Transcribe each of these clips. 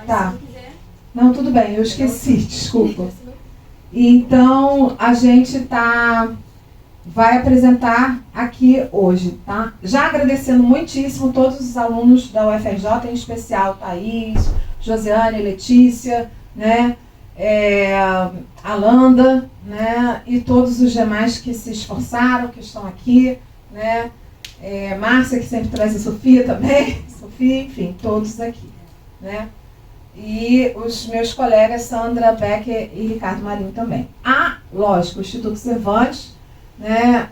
mas Tá. se quiser... Não, tudo bem, eu esqueci, desculpa. Então, a gente vai apresentar aqui hoje, tá? Já agradecendo muitíssimo todos os alunos da UFRJ, em especial Thaís, Josiane, Letícia, né? Alanda, né? E todos os demais que se esforçaram, que estão aqui, né? Márcia, que sempre traz a Sofia também, Sofia, enfim, todos aqui, né? E os meus colegas Sandra Becker e Ricardo Marinho também. Lógico, o Instituto Cervantes, né,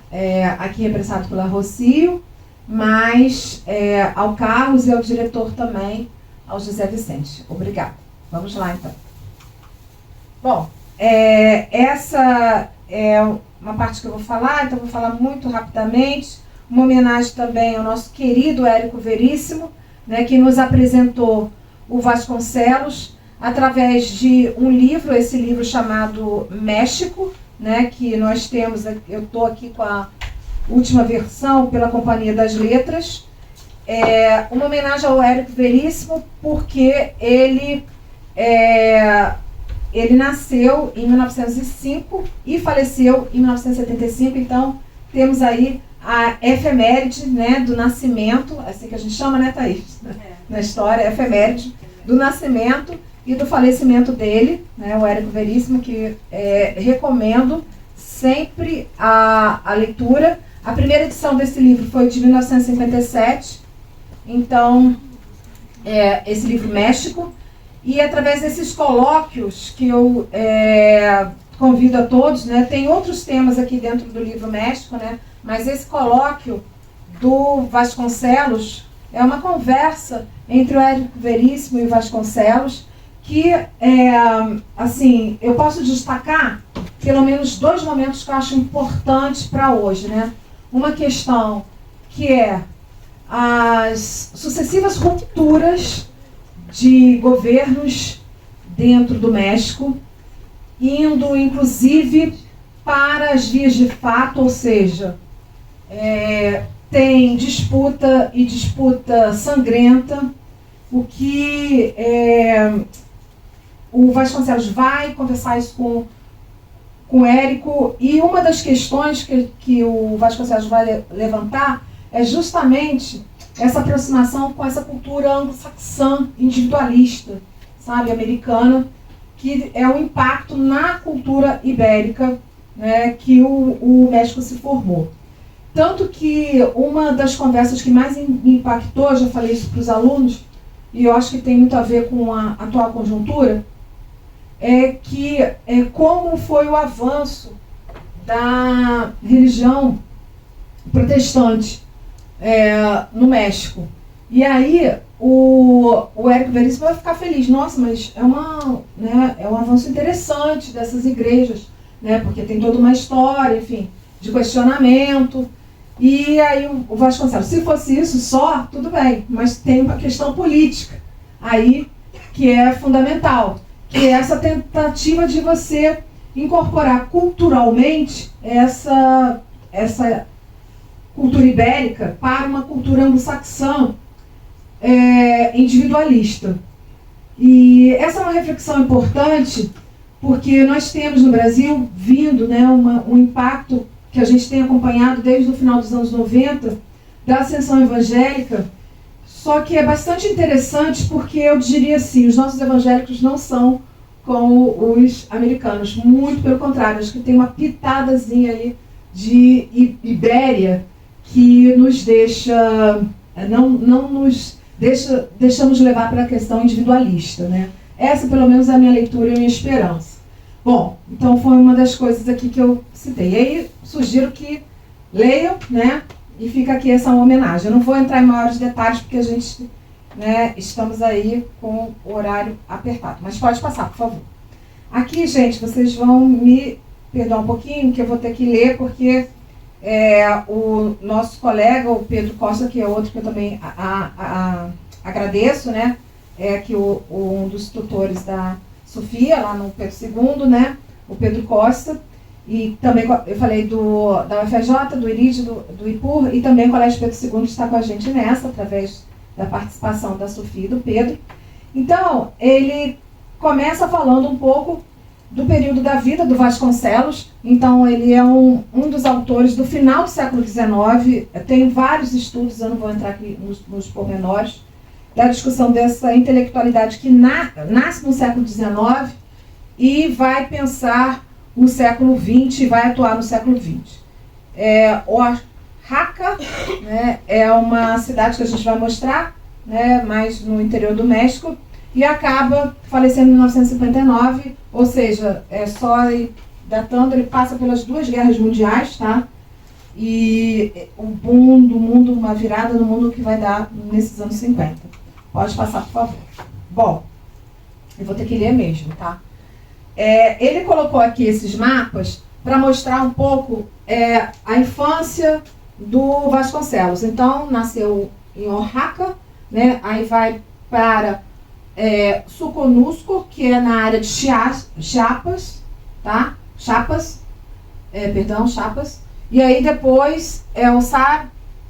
aqui representado pela Rocio, mas ao Carlos e ao diretor também, ao José Vicente. Obrigada. Vamos lá, então. Bom, essa é uma parte que eu vou falar, então eu vou falar muito rapidamente. Uma homenagem também ao nosso querido Érico Veríssimo, né, que nos apresentou o Vasconcelos através de um livro, esse livro chamado México, né, que nós temos, eu estou aqui com a última versão pela Companhia das Letras. Uma homenagem ao Érico Veríssimo, porque ele nasceu em 1905 e faleceu em 1975, então temos aí a efeméride, né, do nascimento, assim que a gente chama, né, Thaís? Na história, efeméride do nascimento e do falecimento dele, né, o Érico Veríssimo, que recomendo sempre a leitura. A primeira edição desse livro foi de 1957, então, esse livro México, e através desses colóquios que eu convido a todos, né, tem outros temas aqui dentro do livro México, né, mas esse colóquio do Vasconcelos é uma conversa entre o Érico Veríssimo e o Vasconcelos, que, assim, eu posso destacar pelo menos dois momentos que eu acho importantes para hoje, né? Uma questão que é as sucessivas rupturas de governos dentro do México, indo inclusive para as vias de fato, ou seja, tem disputa e disputa sangrenta, o que o Vasconcelos vai conversar isso com o Érico, e uma das questões que o Vasconcelos vai levantar é justamente essa aproximação com essa cultura anglo-saxã, individualista, sabe, americana, que é o impacto na cultura ibérica, né, que o México se formou. Tanto que uma das conversas que mais me impactou, já falei isso para os alunos, e eu acho que tem muito a ver com a atual conjuntura, como foi o avanço da religião protestante no México. E aí o Érico Veríssimo vai ficar feliz. Nossa, mas é um avanço interessante dessas igrejas, né, porque tem toda uma história, enfim, de questionamento. E aí o Vasconcelos, se fosse isso só, tudo bem, mas tem uma questão política aí que é fundamental, que é essa tentativa de você incorporar culturalmente essa cultura ibérica para uma cultura anglo-saxã individualista. E essa é uma reflexão importante, porque nós temos no Brasil vindo, né, um impacto que a gente tem acompanhado desde o final dos anos 90, da ascensão evangélica, só que é bastante interessante porque eu diria assim, os nossos evangélicos não são como os americanos, muito pelo contrário, acho que tem uma pitadazinha aí de Ibéria que nos deixa, não nos deixamos levar para a questão individualista, né? Essa pelo menos é a minha leitura e a minha esperança. Bom, então foi uma das coisas aqui que eu citei. E aí sugiro que leiam, né? E fica aqui essa homenagem. Eu não vou entrar em maiores detalhes porque a gente, né, estamos aí com o horário apertado. Mas pode passar, por favor. Aqui, gente, vocês vão me perdoar um pouquinho, que eu vou ter que ler, porque o nosso colega, o Pedro Costa, que é outro que eu também agradeço, né? Que um dos tutores da Sofia, lá no Pedro II, né? O Pedro Costa. E também eu falei da UFRJ, do IRID, do IPUR, e também o Colégio Pedro II está com a gente nessa, através da participação da Sofia e do Pedro. Então, ele começa falando um pouco do período da vida do Vasconcelos. Então, ele é um dos autores do final do século XIX. Tem vários estudos, eu não vou entrar aqui nos pormenores, da discussão dessa intelectualidade que nasce no século XIX e vai pensar o século XX e vai atuar no século XX. Oaxaca, né, é uma cidade que a gente vai mostrar, né, mais no interior do México, e acaba falecendo em 1959, ou seja, só datando, ele passa pelas 2 guerras mundiais, tá? E um boom do mundo, uma virada no mundo que vai dar nesses anos 50. Pode passar, por favor. Bom, eu vou ter que ler mesmo, tá? Ele colocou aqui esses mapas para mostrar um pouco a infância do Vasconcelos. Então, nasceu em Oaxaca, né? Aí vai para Soconusco, que é na área de Chiapas, tá? Chiapas. E aí depois o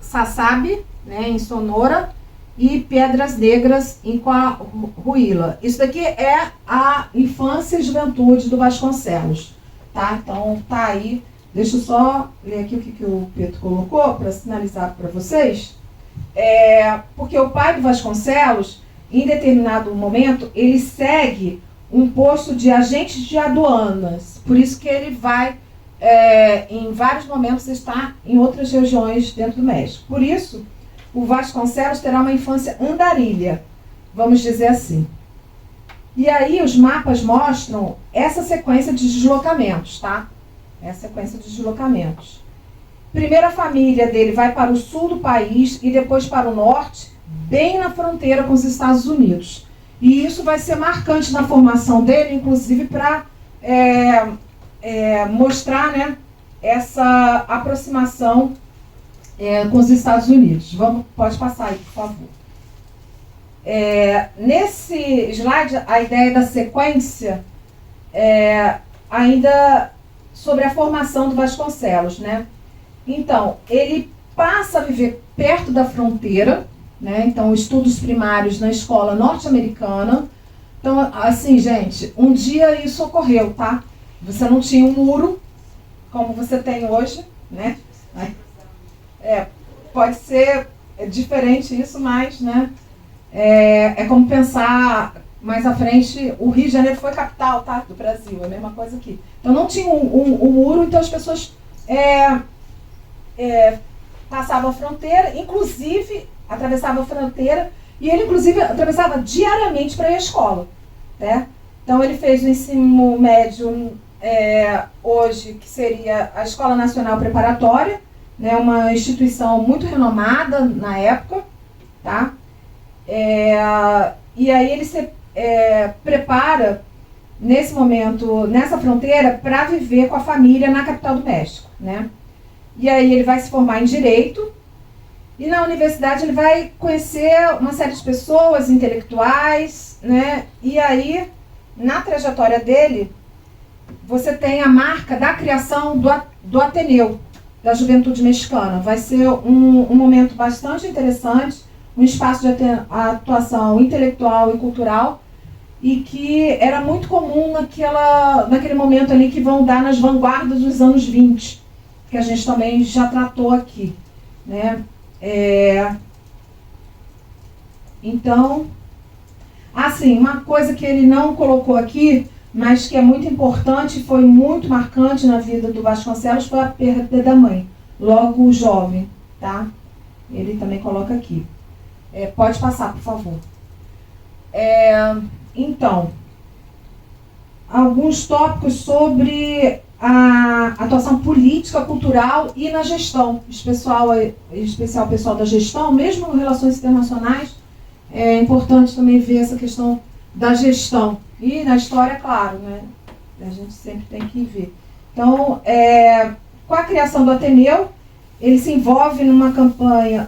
Sasabe, né, em Sonora, e Pedras Negras em Coahuila. Isso daqui é a infância e juventude do Vasconcelos, tá? Então tá aí. Deixa eu só ler aqui o que o Pedro colocou para sinalizar para vocês. Porque o pai do Vasconcelos, em determinado momento, ele segue um posto de agente de aduanas. Por isso que ele vai, em vários momentos, estar em outras regiões dentro do México. Por isso, o Vasconcelos terá uma infância andarilha, vamos dizer assim. E aí os mapas mostram essa sequência de deslocamentos, tá? Essa sequência de deslocamentos. Primeiro a família dele vai para o sul do país e depois para o norte, bem na fronteira com os Estados Unidos. E isso vai ser marcante na formação dele, inclusive para mostrar, né, essa aproximação com os Estados Unidos. Pode passar aí, por favor. Nesse slide, a ideia da sequência ainda sobre a formação do Vasconcelos, né? Então, ele passa a viver perto da fronteira, né? Então, estudos primários na escola norte-americana. Então, assim, gente, um dia isso ocorreu, tá? Você não tinha um muro, como você tem hoje, né? Pode ser diferente isso, mas, né? É como pensar mais à frente, o Rio de Janeiro foi capital, tá? Do Brasil, é a mesma coisa aqui. Então, não tinha um muro, então as pessoas passavam a fronteira, inclusive atravessava a fronteira, e ele inclusive atravessava diariamente para ir à escola, né? Então ele fez o ensino médio hoje, que seria a Escola Nacional Preparatória, né, uma instituição muito renomada na época, tá? E aí ele se prepara nesse momento, nessa fronteira, para viver com a família na capital do México, né? E aí ele vai se formar em Direito, e na universidade ele vai conhecer uma série de pessoas intelectuais, né? E aí, na trajetória dele, você tem a marca da criação do Ateneu, da Juventude Mexicana. Vai ser um momento bastante interessante, um espaço de atuação intelectual e cultural, e que era muito comum naquele momento ali que vão dar nas vanguardas dos anos 20, que a gente também já tratou aqui, né? Então, assim, uma coisa que ele não colocou aqui, mas que é muito importante e foi muito marcante na vida do Vasconcelos, foi a perda da mãe, logo jovem, tá? Ele também coloca aqui. Pode passar, por favor. Então, alguns tópicos sobre a atuação política, cultural e na gestão, especial pessoal da gestão, mesmo em relações internacionais, é importante também ver essa questão da gestão. E na história, claro, né? A gente sempre tem que ver. Então, com a criação do Ateneu, ele se envolve numa campanha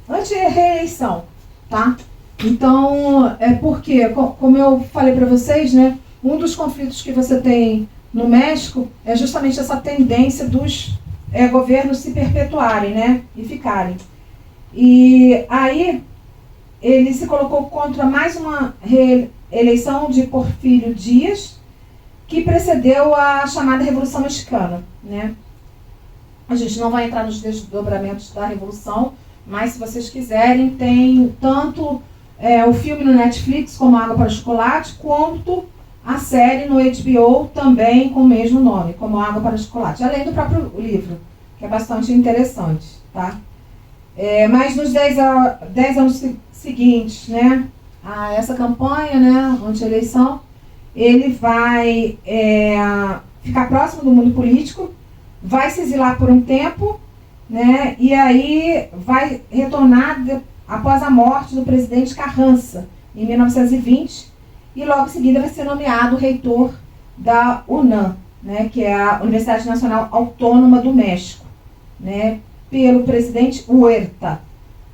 anti-reeleição, tá? Então, porque, como eu falei para vocês, né, um dos conflitos que você tem no México é justamente essa tendência dos governos se perpetuarem, né, e ficarem. E aí ele se colocou contra mais uma reeleição de Porfírio Dias, que precedeu a chamada Revolução Mexicana, né? A gente não vai entrar nos desdobramentos da Revolução, mas se vocês quiserem, tem tanto o filme no Netflix, como Água para Chocolate, quanto a série no HBO, também com o mesmo nome, como Água para Chocolate, além do próprio livro, que é bastante interessante, tá? Mas nos 10 anos seguintes, né, a essa campanha, né, anti-eleição, ele vai ficar próximo do mundo político, vai se exilar por um tempo, né, e aí vai retornar após a morte do presidente Carranza, em 1920, e logo em seguida vai ser nomeado reitor da UNAM, né, que é a Universidade Nacional Autônoma do México, né, pelo presidente Huerta,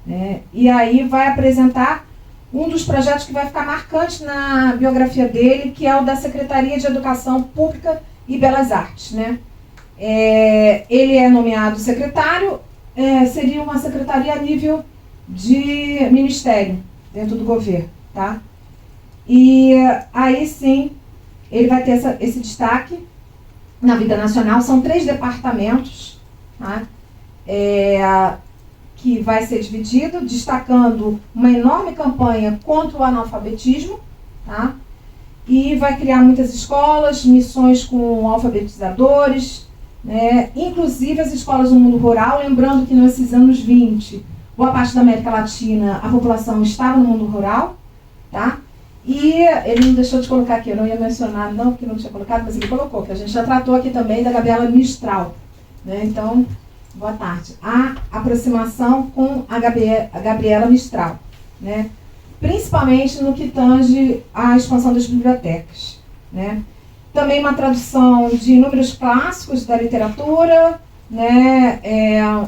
né, e aí vai apresentar um dos projetos que vai ficar marcante na biografia dele, que é o da Secretaria de Educação Pública e Belas Artes, né. Ele é nomeado secretário, seria uma secretaria a nível de ministério dentro do governo, tá? E aí sim, ele vai ter esse destaque na vida nacional. São 3 departamentos, tá? Que vai ser dividido, destacando uma enorme campanha contra o analfabetismo, tá? E vai criar muitas escolas, missões com alfabetizadores, né? Inclusive as escolas do mundo rural, lembrando que nesses anos 20, boa parte da América Latina, a população estava no mundo rural, tá? E ele não deixou de colocar aqui, eu não ia mencionar, não, porque não tinha colocado, mas ele colocou, que a gente já tratou aqui também da Gabriela Mistral, né? Então, boa tarde. A aproximação com a Gabriela Mistral, né? Principalmente no que tange à expansão das bibliotecas, né? Também uma tradução de inúmeros clássicos da literatura, né?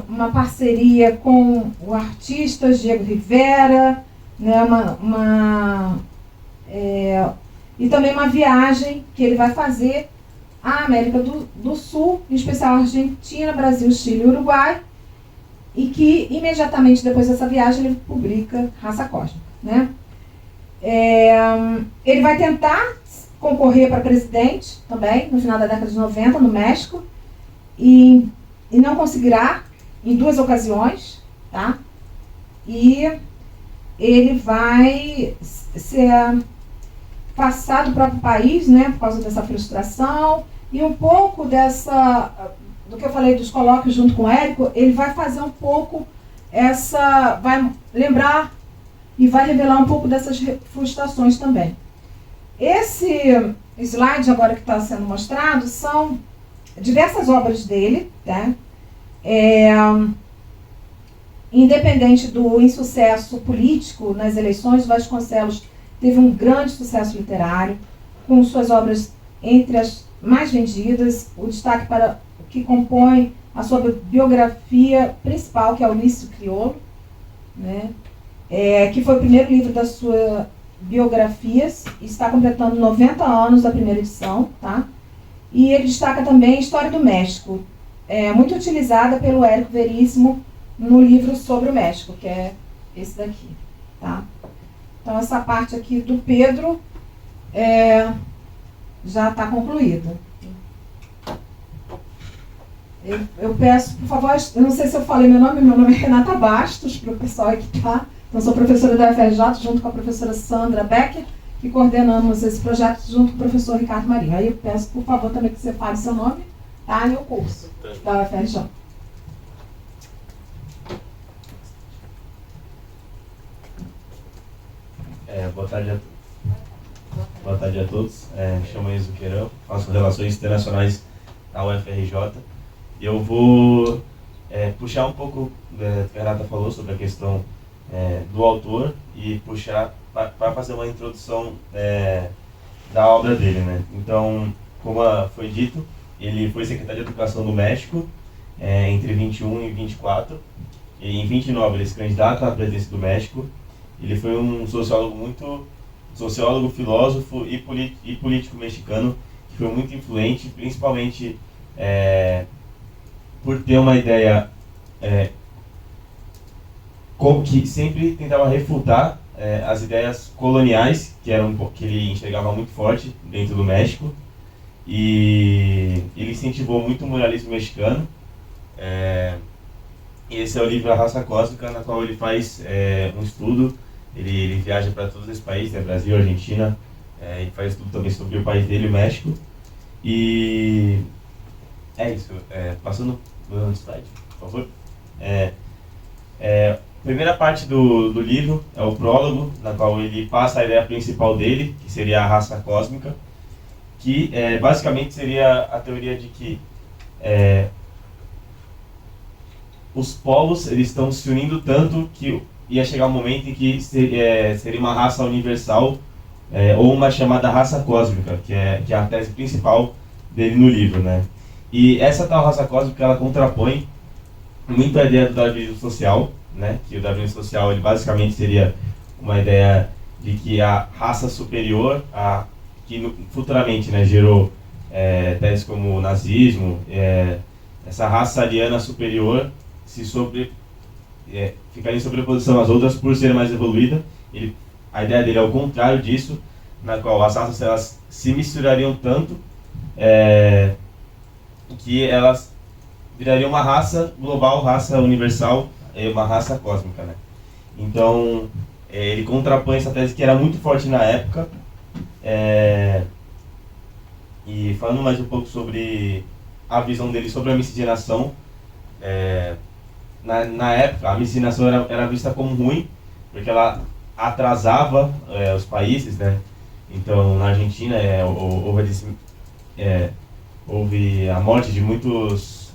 Uma parceria com o artista Diego Rivera, né? E também uma viagem que ele vai fazer à América do Sul, em especial Argentina, Brasil, Chile e Uruguai, e que imediatamente depois dessa viagem ele publica Raça Cósmica, né? Ele vai tentar concorrer para presidente também, no final da década de 90, no México, e não conseguirá em 2 ocasiões, tá? E ele vai ser afastado do próprio país, né, por causa dessa frustração, e um pouco do que eu falei dos colóquios junto com o Érico, ele vai fazer um pouco vai lembrar e vai revelar um pouco dessas frustrações também. Esse slide agora que está sendo mostrado são diversas obras dele, tá? Independente do insucesso político nas eleições, Vasconcelos teve um grande sucesso literário, com suas obras entre as mais vendidas, o destaque para o que compõe a sua biografia principal, que é Ulício Crioulo, né? Que foi o primeiro livro da sua biografias, está completando 90 anos da primeira edição, tá? E ele destaca também a História do México, muito utilizada pelo Érico Veríssimo no livro sobre o México, que é esse daqui, tá? Então essa parte aqui do Pedro já está concluída. Eu peço, por favor, eu não sei se eu falei meu nome é Renata Bastos, para o pessoal aí que está. Então, sou professora da UFRJ, junto com a professora Sandra Becker, que coordenamos esse projeto junto com o professor Ricardo Marinho. Aí eu peço, por favor, também que você fale seu nome, tá? E o curso da UFRJ. Boa tarde a todos. Me chamo Enzo Queirão, faço Relações Internacionais na UFRJ. E eu vou puxar um pouco do que a Renata falou sobre a questão do autor e puxar para fazer uma introdução da obra dele, né? Então, como foi dito, ele foi secretário de Educação do México entre 21 e 24. E em 29 ele se candidata à presidência do México. Ele foi um sociólogo, filósofo e político mexicano que foi muito influente, principalmente por ter uma ideia que sempre tentava refutar as ideias coloniais, que ele enxergava muito forte dentro do México, e ele incentivou muito o muralismo mexicano. E esse é o livro A Raça Cósmica, na qual ele faz um estudo. Ele viaja para todos esses países, né, Brasil, Argentina, e faz estudo também sobre o país dele, o México. E é isso. Passando no slide, por favor. A primeira parte do livro é o prólogo, na qual ele passa a ideia principal dele, que seria a raça cósmica, que basicamente seria a teoria de que os povos eles estão se unindo tanto que ia chegar um momento em que seria uma raça universal, ou uma chamada raça cósmica, que é a tese principal dele no livro, né? E essa tal raça cósmica, ela contrapõe muito a ideia do darwinismo social, né? Que o darwinismo social, ele basicamente seria uma ideia de que a raça superior, que futuramente, né, gerou teses como o nazismo, essa raça ariana superior ficaria em sobreposição às outras por ser mais evoluída. A ideia dele é o contrário disso, na qual as raças elas se misturariam tanto que elas virariam uma raça global, raça universal, uma raça cósmica, né? Então, ele contrapõe essa tese que era muito forte na época. E falando mais um pouco sobre a visão dele sobre a miscigenação, na época a miscigenação era vista como ruim, porque ela atrasava os países, né? Então, na Argentina houve a morte de muitas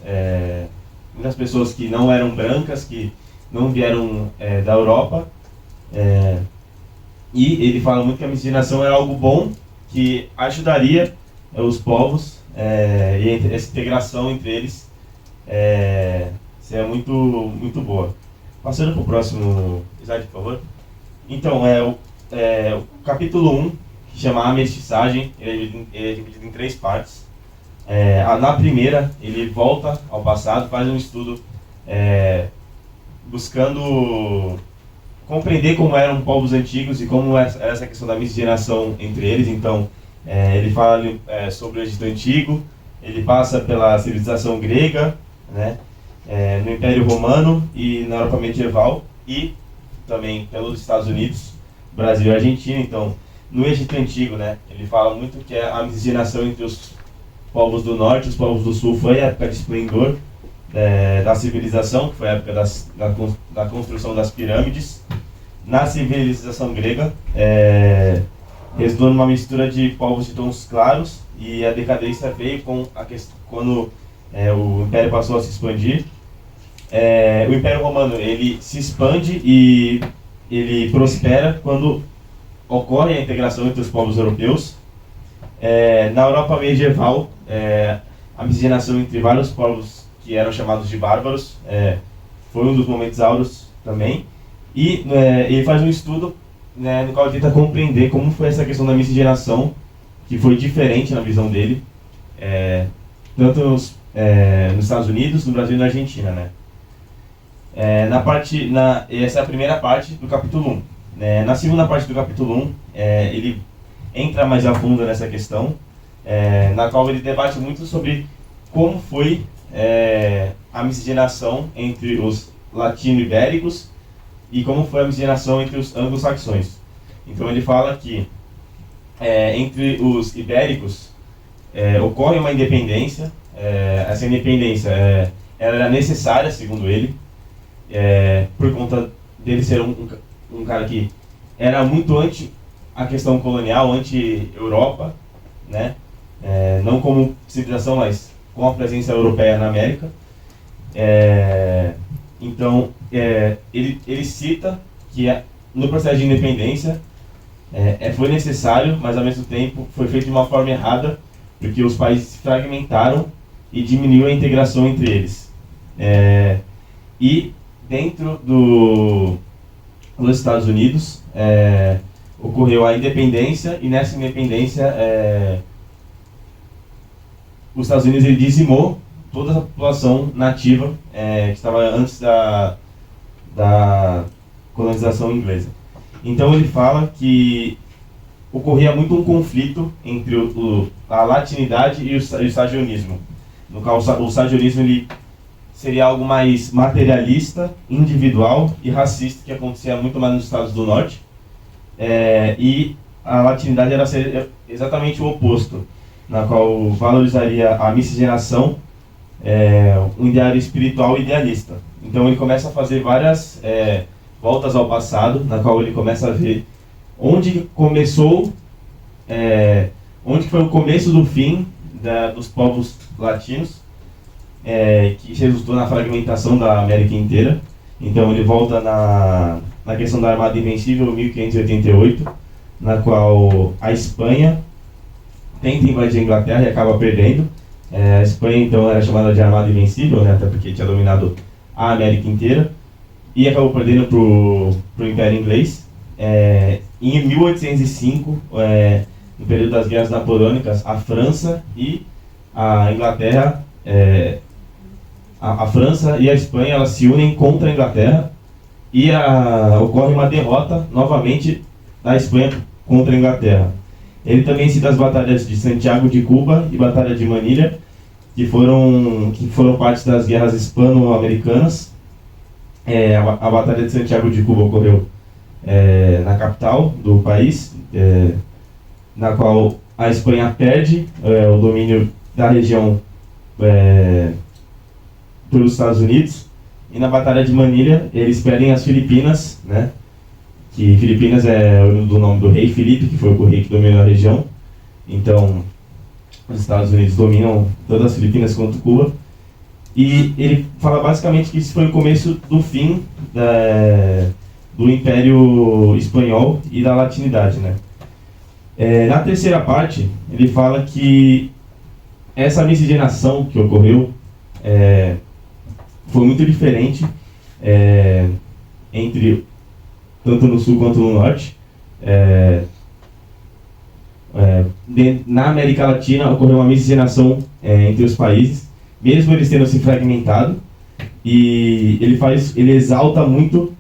pessoas que não eram brancas, que não vieram da Europa. E ele fala muito que a miscigenação é algo bom, que ajudaria os povos, e essa integração entre eles seria muito, muito boa. Passando para o próximo slide, por favor. Então, o capítulo 1, que chama A Mestiçagem, ele é dividido em 3 partes. Na primeira, ele volta ao passado, faz um estudo buscando compreender como eram povos antigos e como era essa questão da miscigenação entre eles. Então, ele fala sobre o Egito Antigo, ele passa pela civilização grega, né, no Império Romano e na Europa Medieval, e também pelos Estados Unidos, Brasil e Argentina. Então, no Egito Antigo, né, ele fala muito que a miscigenação entre os povos do norte e os povos do sul foi a época de esplendor da civilização, que foi a época da construção das pirâmides. Na civilização grega, resultou numa mistura de povos de tons claros, e a decadência veio quando o Império passou a se expandir. O Império Romano ele se expande e ele prospera quando ocorre a integração entre os povos europeus. Na Europa medieval, a miscigenação entre vários povos que eram chamados de bárbaros foi um dos momentos áureos também. E ele faz um estudo, né, no qual ele tenta compreender como foi essa questão da miscigenação, que foi diferente na visão dele, tanto nos Estados Unidos, no Brasil e na Argentina, né? Essa é a primeira parte do capítulo 1. Na segunda parte do capítulo 1, ele entra mais a fundo nessa questão, na qual ele debate muito sobre como foi a miscigenação entre os latino-ibéricos e como foi a miscigenação entre os anglo-saxões. Então ele fala que entre os ibéricos ocorre uma independência. Essa independência ela era necessária, segundo ele, por conta dele ser um cara que era muito anti a questão colonial, anti-Europa, né? Não como civilização, mas com a presença europeia na América. Então, ele cita que no processo de independência foi necessário, mas ao mesmo tempo foi feito de uma forma errada, porque os países se fragmentaram e diminuiu a integração entre eles. E dentro dos Estados Unidos ocorreu a independência, e nessa independência os Estados Unidos ele dizimou toda a população nativa que estava antes da colonização inglesa. Então ele fala que ocorria muito um conflito entre a latinidade e o sagionismo. No qual o sagionismo ele seria algo mais materialista, individual e racista, que acontecia muito mais nos Estados do Norte. E a latinidade era ser exatamente o oposto, na qual valorizaria a miscigenação, um ideário espiritual idealista. Então ele começa a fazer várias voltas ao passado, na qual ele começa a ver onde começou, onde foi o começo do fim dos povos latinos, que resultou na fragmentação da América inteira. Então ele volta na questão da Armada Invencível, 1588, na qual a Espanha tenta invadir a Inglaterra e acaba perdendo. A Espanha então era chamada de Armada Invencível, né, até porque tinha dominado a América inteira, e acabou perdendo para o Império Inglês. Em 1805, no período das Guerras Napoleônicas, a França e a Inglaterra, a França e a Espanha, elas se unem contra a Inglaterra, e ocorre uma derrota novamente da Espanha contra a Inglaterra. Ele também cita as batalhas de Santiago de Cuba e Batalha de Manilha, que foram parte das guerras hispano-americanas. A Batalha de Santiago de Cuba ocorreu na capital do país, na qual a Espanha perde o domínio da região pelos Estados Unidos, e na Batalha de Manilha eles perdem as Filipinas, né? Que Filipinas é do nome do rei Filipe, que foi o rei que dominou a região. Então, os Estados Unidos dominam todas as Filipinas contra Cuba. E ele fala basicamente que isso foi o começo do fim do Império Espanhol e da latinidade, né? Na terceira parte, ele fala que essa miscigenação que ocorreu foi muito diferente entre tanto no sul quanto no norte. Na América Latina ocorreu uma miscigenação entre os países, mesmo eles tendo se fragmentado, e ele exalta muito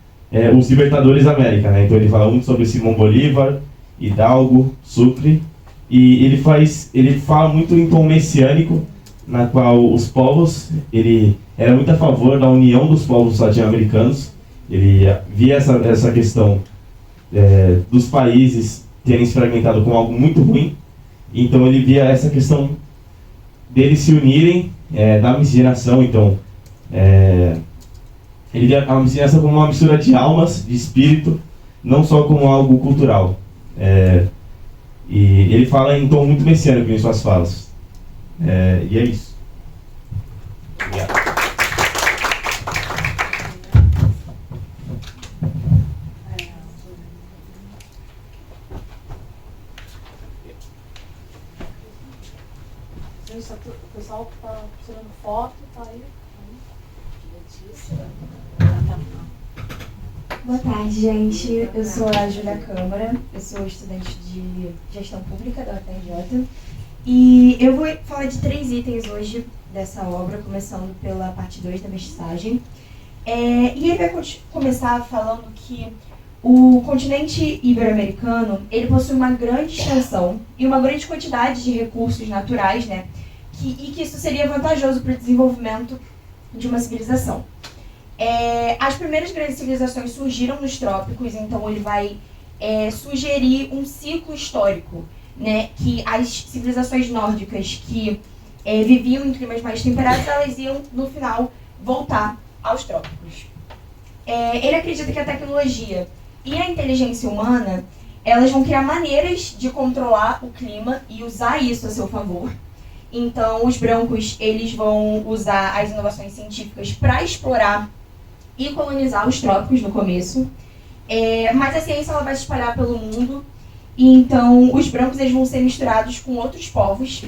os libertadores da América, né? Então ele fala muito sobre Simão Bolívar, Hidalgo, Sucre, e ele fala muito em tom messiânico, na qual os povos, ele era muito a favor da união dos povos latino-americanos. Ele via essa questão dos países terem se fragmentado como algo muito ruim, então ele via essa questão deles se unirem, da miscigenação. Então ele via a miscigenação como uma mistura de almas, de espírito, não só como algo cultural. E ele fala em tom muito messiânico em suas falas. E é isso. Obrigado. O pessoal que está tirando foto, tá aí. Boa tarde, gente. Eu sou a Júlia Câmara, eu sou estudante de Gestão Pública da UFRJ. E eu vou falar de 3 itens hoje dessa obra, começando pela parte 2 da mestiçagem. E ele vai começar falando que o continente ibero-americano, ele possui uma grande extensão e uma grande quantidade de recursos naturais, né? E que isso seria vantajoso para o desenvolvimento de uma civilização. As primeiras grandes civilizações surgiram nos trópicos, então ele vai sugerir um ciclo histórico, né? Que as civilizações nórdicas que viviam em climas mais temperados, elas iam, no final, voltar aos trópicos. Ele acredita que a tecnologia e a inteligência humana, elas vão criar maneiras de controlar o clima e usar isso a seu favor. Então, os brancos, eles vão usar as inovações científicas para explorar e colonizar os trópicos no começo. Mas a ciência, ela vai se espalhar pelo mundo. E então, os brancos, eles vão ser misturados com outros povos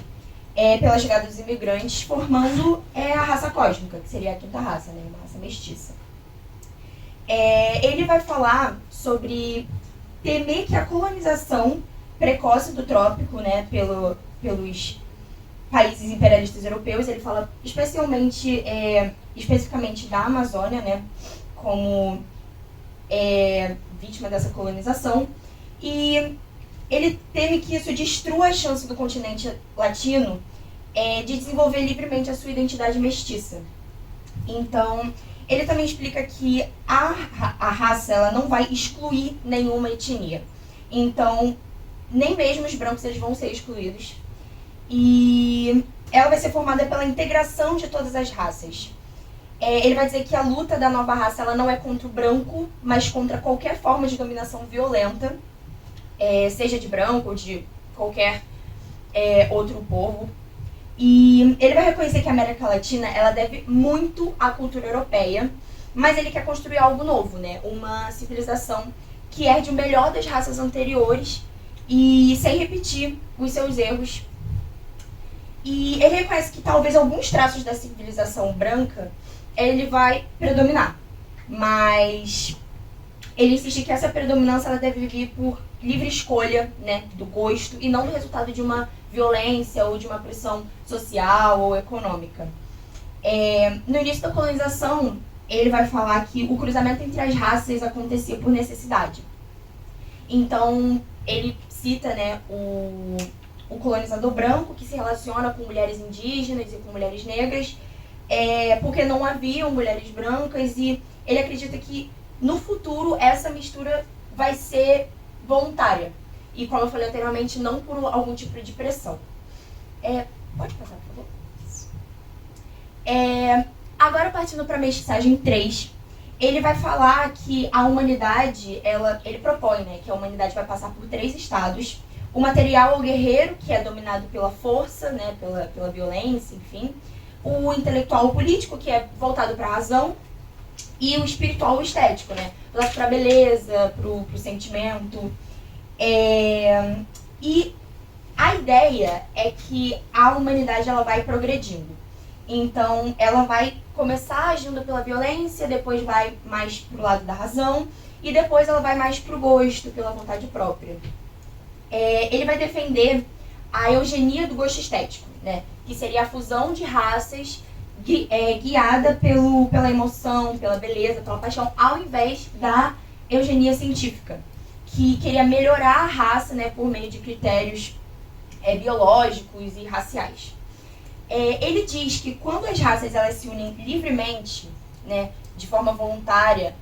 pela chegada dos imigrantes, formando a raça cósmica, que seria a quinta raça, né? Uma raça mestiça. Ele vai falar sobre temer que a colonização precoce do trópico, né, pelos países imperialistas europeus, ele fala especificamente da Amazônia, né, como vítima dessa colonização, e ele teme que isso destrua a chance do continente latino de desenvolver livremente a sua identidade mestiça. Então, ele também explica que a raça ela não vai excluir nenhuma etnia. Então, nem mesmo os brancos eles vão ser excluídos. E ela vai ser formada pela integração de todas as raças. Ele vai dizer que a luta da nova raça ela não é contra o branco, mas contra qualquer forma de dominação violenta, seja de branco ou de qualquer outro povo. E ele vai reconhecer que a América Latina ela deve muito à cultura europeia, mas ele quer construir algo novo, né? Uma civilização que herde o melhor das raças anteriores e sem repetir os seus erros. E ele reconhece que talvez alguns traços da civilização branca ele vai predominar, mas ele insiste que essa predominância ela deve vir por livre escolha, né, do gosto e não do resultado de uma violência ou de uma pressão social ou econômica. No início da colonização, ele vai falar que o cruzamento entre as raças acontecia por necessidade. Então, ele cita, né, o colonizador branco que se relaciona com mulheres indígenas e com mulheres negras, porque não haviam mulheres brancas, e ele acredita que no futuro essa mistura vai ser voluntária. E como eu falei anteriormente, não por algum tipo de pressão. Pode passar, por favor. Agora, partindo para a mestiçagem 3, ele vai falar que a humanidade, ele propõe, né, que a humanidade vai passar por 3 estados. O material ou guerreiro, que é dominado pela força, né, pela violência, enfim. O intelectual ou político, que é voltado para a razão. E o espiritual ou estético, né, voltado para a beleza, para o sentimento. E a ideia é que a humanidade ela vai progredindo. Então, ela vai começar agindo pela violência, depois vai mais pro lado da razão, e depois ela vai mais pro gosto, pela vontade própria. Ele vai defender a eugenia do gosto estético, né? Que seria a fusão de raças guiada pela emoção, pela beleza, pela paixão, ao invés da eugenia científica, que queria melhorar a raça, né, por meio de critérios biológicos e raciais. Ele diz que quando as raças elas se unem livremente, né, de forma voluntária,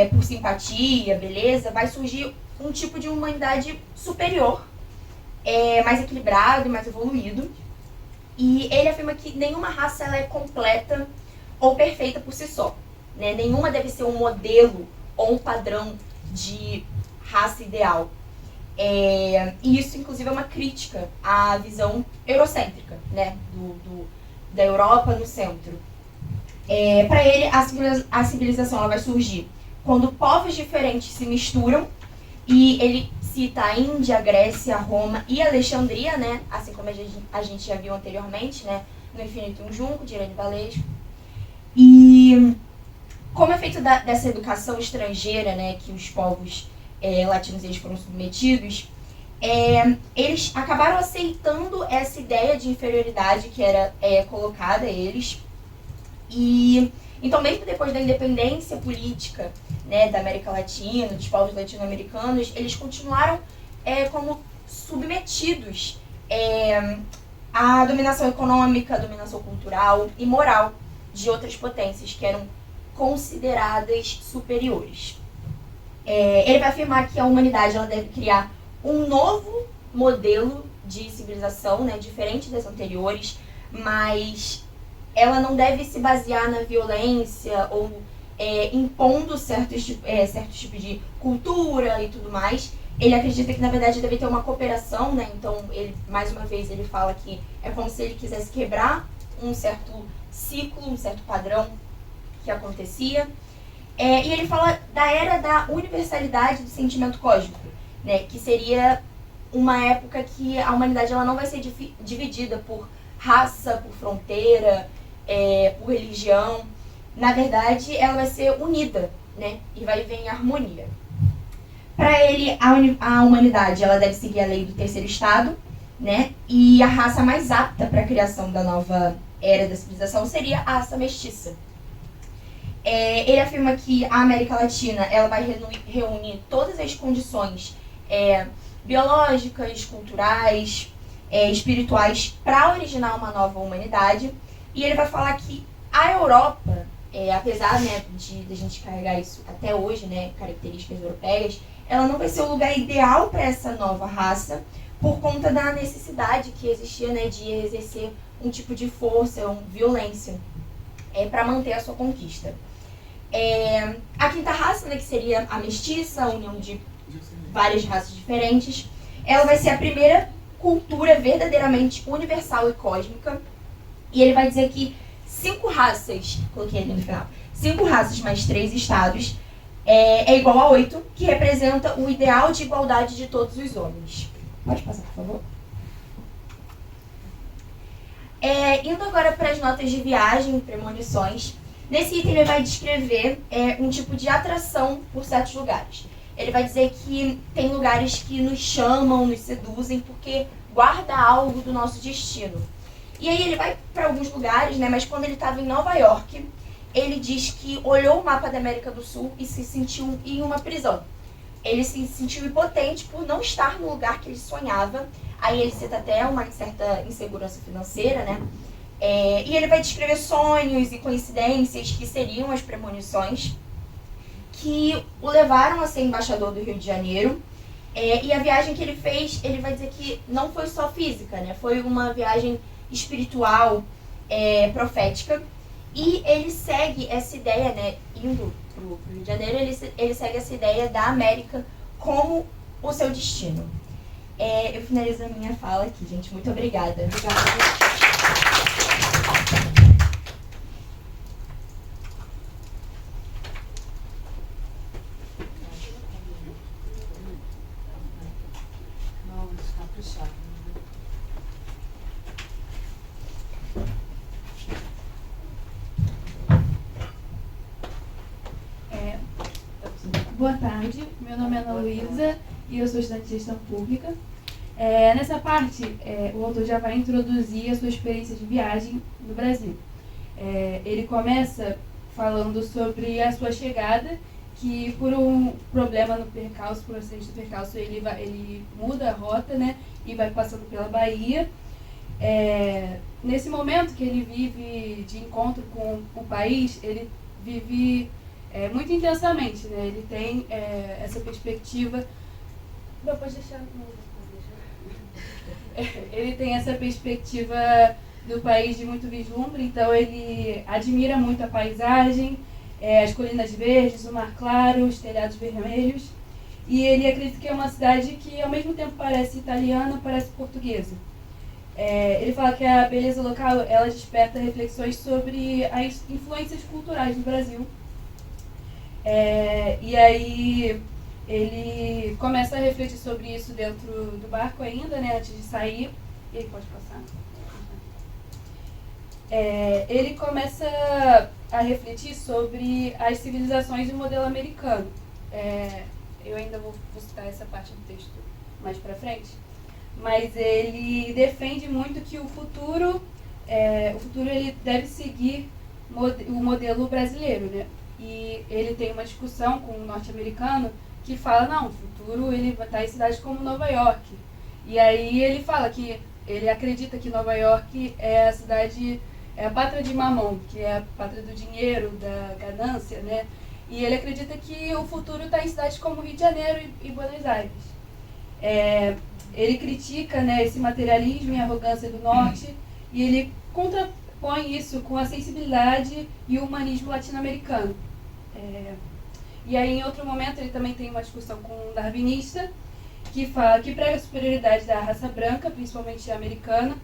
por simpatia, beleza, vai surgir um tipo de humanidade superior, mais equilibrado e mais evoluído. E ele afirma que nenhuma raça ela é completa ou perfeita por si só, né? Nenhuma deve ser um modelo ou um padrão de raça ideal. E isso, inclusive, é uma crítica à visão eurocêntrica, né, da Europa no centro. Para ele, a civilização ela vai surgir quando povos diferentes se misturam, e ele cita a Índia, a Grécia, Roma e Alexandria, né, assim como a gente já viu anteriormente, né, no Infinito um Junco, de Irene Valesco. E como efeito dessa educação estrangeira, né, que os povos latinos eles foram submetidos, eles acabaram aceitando essa ideia de inferioridade que era colocada a eles. E então, mesmo depois da independência política, né, da América Latina, dos povos latino-americanos, eles continuaram como submetidos à dominação econômica, à dominação cultural e moral de outras potências que eram consideradas superiores. Ele vai afirmar que a humanidade ela deve criar um novo modelo de civilização, né, diferente das anteriores, mas ela não deve se basear na violência ou impondo certos tipos de cultura e tudo mais. Ele acredita que, na verdade, deve ter uma cooperação, né? Então, mais uma vez, ele fala que é como se ele quisesse quebrar um certo ciclo, um certo padrão que acontecia. E ele fala da era da universalidade do sentimento cósmico, né? Que seria uma época que a humanidade ela não vai ser dividida por raça, por fronteira, por religião. Na verdade, ela vai ser unida, né? E vai viver em harmonia. Para ele, a humanidade ela deve seguir a lei do terceiro estado, né? E a raça mais apta para a criação da nova era da civilização seria a raça mestiça. Ele afirma que a América Latina ela vai reunir todas as condições biológicas, culturais, espirituais para originar uma nova humanidade. E ele vai falar que a Europa, apesar, né, de a gente carregar isso até hoje, né, características europeias, ela não vai ser o lugar ideal para essa nova raça por conta da necessidade que existia, né, de exercer um tipo de força, violência, para manter a sua conquista. A quinta raça, né, que seria a mestiça, a união de várias raças diferentes, ela vai ser a primeira cultura verdadeiramente universal e cósmica. E ele vai dizer que 5 raças, coloquei ali no final, 5 raças mais 3 estados é igual a 8, que representa o ideal de igualdade de todos os homens. Pode passar, por favor. Indo agora para as notas de viagem, premonições. Nesse item ele vai descrever um tipo de atração por certos lugares. Ele vai dizer que tem lugares que nos chamam, nos seduzem, porque guarda algo do nosso destino. E aí ele vai para alguns lugares, né? Mas quando ele estava em Nova York, ele diz que olhou o mapa da América do Sul e se sentiu em uma prisão. Ele se sentiu impotente por não estar no lugar que ele sonhava. Aí ele cita até uma certa insegurança financeira, né? E ele vai descrever sonhos e coincidências que seriam as premonições que o levaram a ser embaixador do Rio de Janeiro. E a viagem que ele fez, ele vai dizer que não foi só física, né? Foi uma viagem espiritual, profética. E ele segue essa ideia, né? Indo para o Rio de Janeiro, ele segue essa ideia da América como o seu destino. Eu finalizo a minha fala aqui, gente. Muito obrigada. Obrigada. Boa tarde, meu nome é Ana Luísa e eu sou estudante de gestão pública. Nessa parte, o autor já vai introduzir a sua experiência de viagem no Brasil. Ele começa falando sobre a sua chegada, que por um problema no percalço, por um acidente do percalço, ele muda a rota, né, e vai passando pela Bahia. Nesse momento que ele vive de encontro com o país, ele vive muito intensamente, né? Ele tem essa perspectiva. Não, pode deixar. Ele tem essa perspectiva do país de muito vislumbre, então ele admira muito a paisagem, as colinas verdes, o mar claro, os telhados vermelhos, e ele acredita que é uma cidade que ao mesmo tempo parece italiana, parece portuguesa. Ele fala que a beleza local ela desperta reflexões sobre as influências culturais do Brasil. E aí ele começa a refletir sobre isso dentro do barco ainda, né, antes de sair. Ele pode passar. Ele começa a refletir sobre as civilizações e o modelo americano. Eu ainda vou citar essa parte do texto mais para frente. Mas ele defende muito que o futuro ele deve seguir o modelo brasileiro, né? E ele tem uma discussão com um norte-americano que fala, não, o futuro ele vai estar em cidades como Nova York. E aí ele fala que ele acredita que Nova York é a cidade, é a pátria de Mamon, que é a pátria do dinheiro, da ganância, né? E ele acredita que o futuro está em cidades como Rio de Janeiro e Buenos Aires. Ele critica, né, esse materialismo e arrogância do norte e ele contrapõe isso com a sensibilidade e o humanismo latino-americano. E aí, em outro momento, ele também tem uma discussão com um darwinista que prega a superioridade da raça branca, principalmente a americana,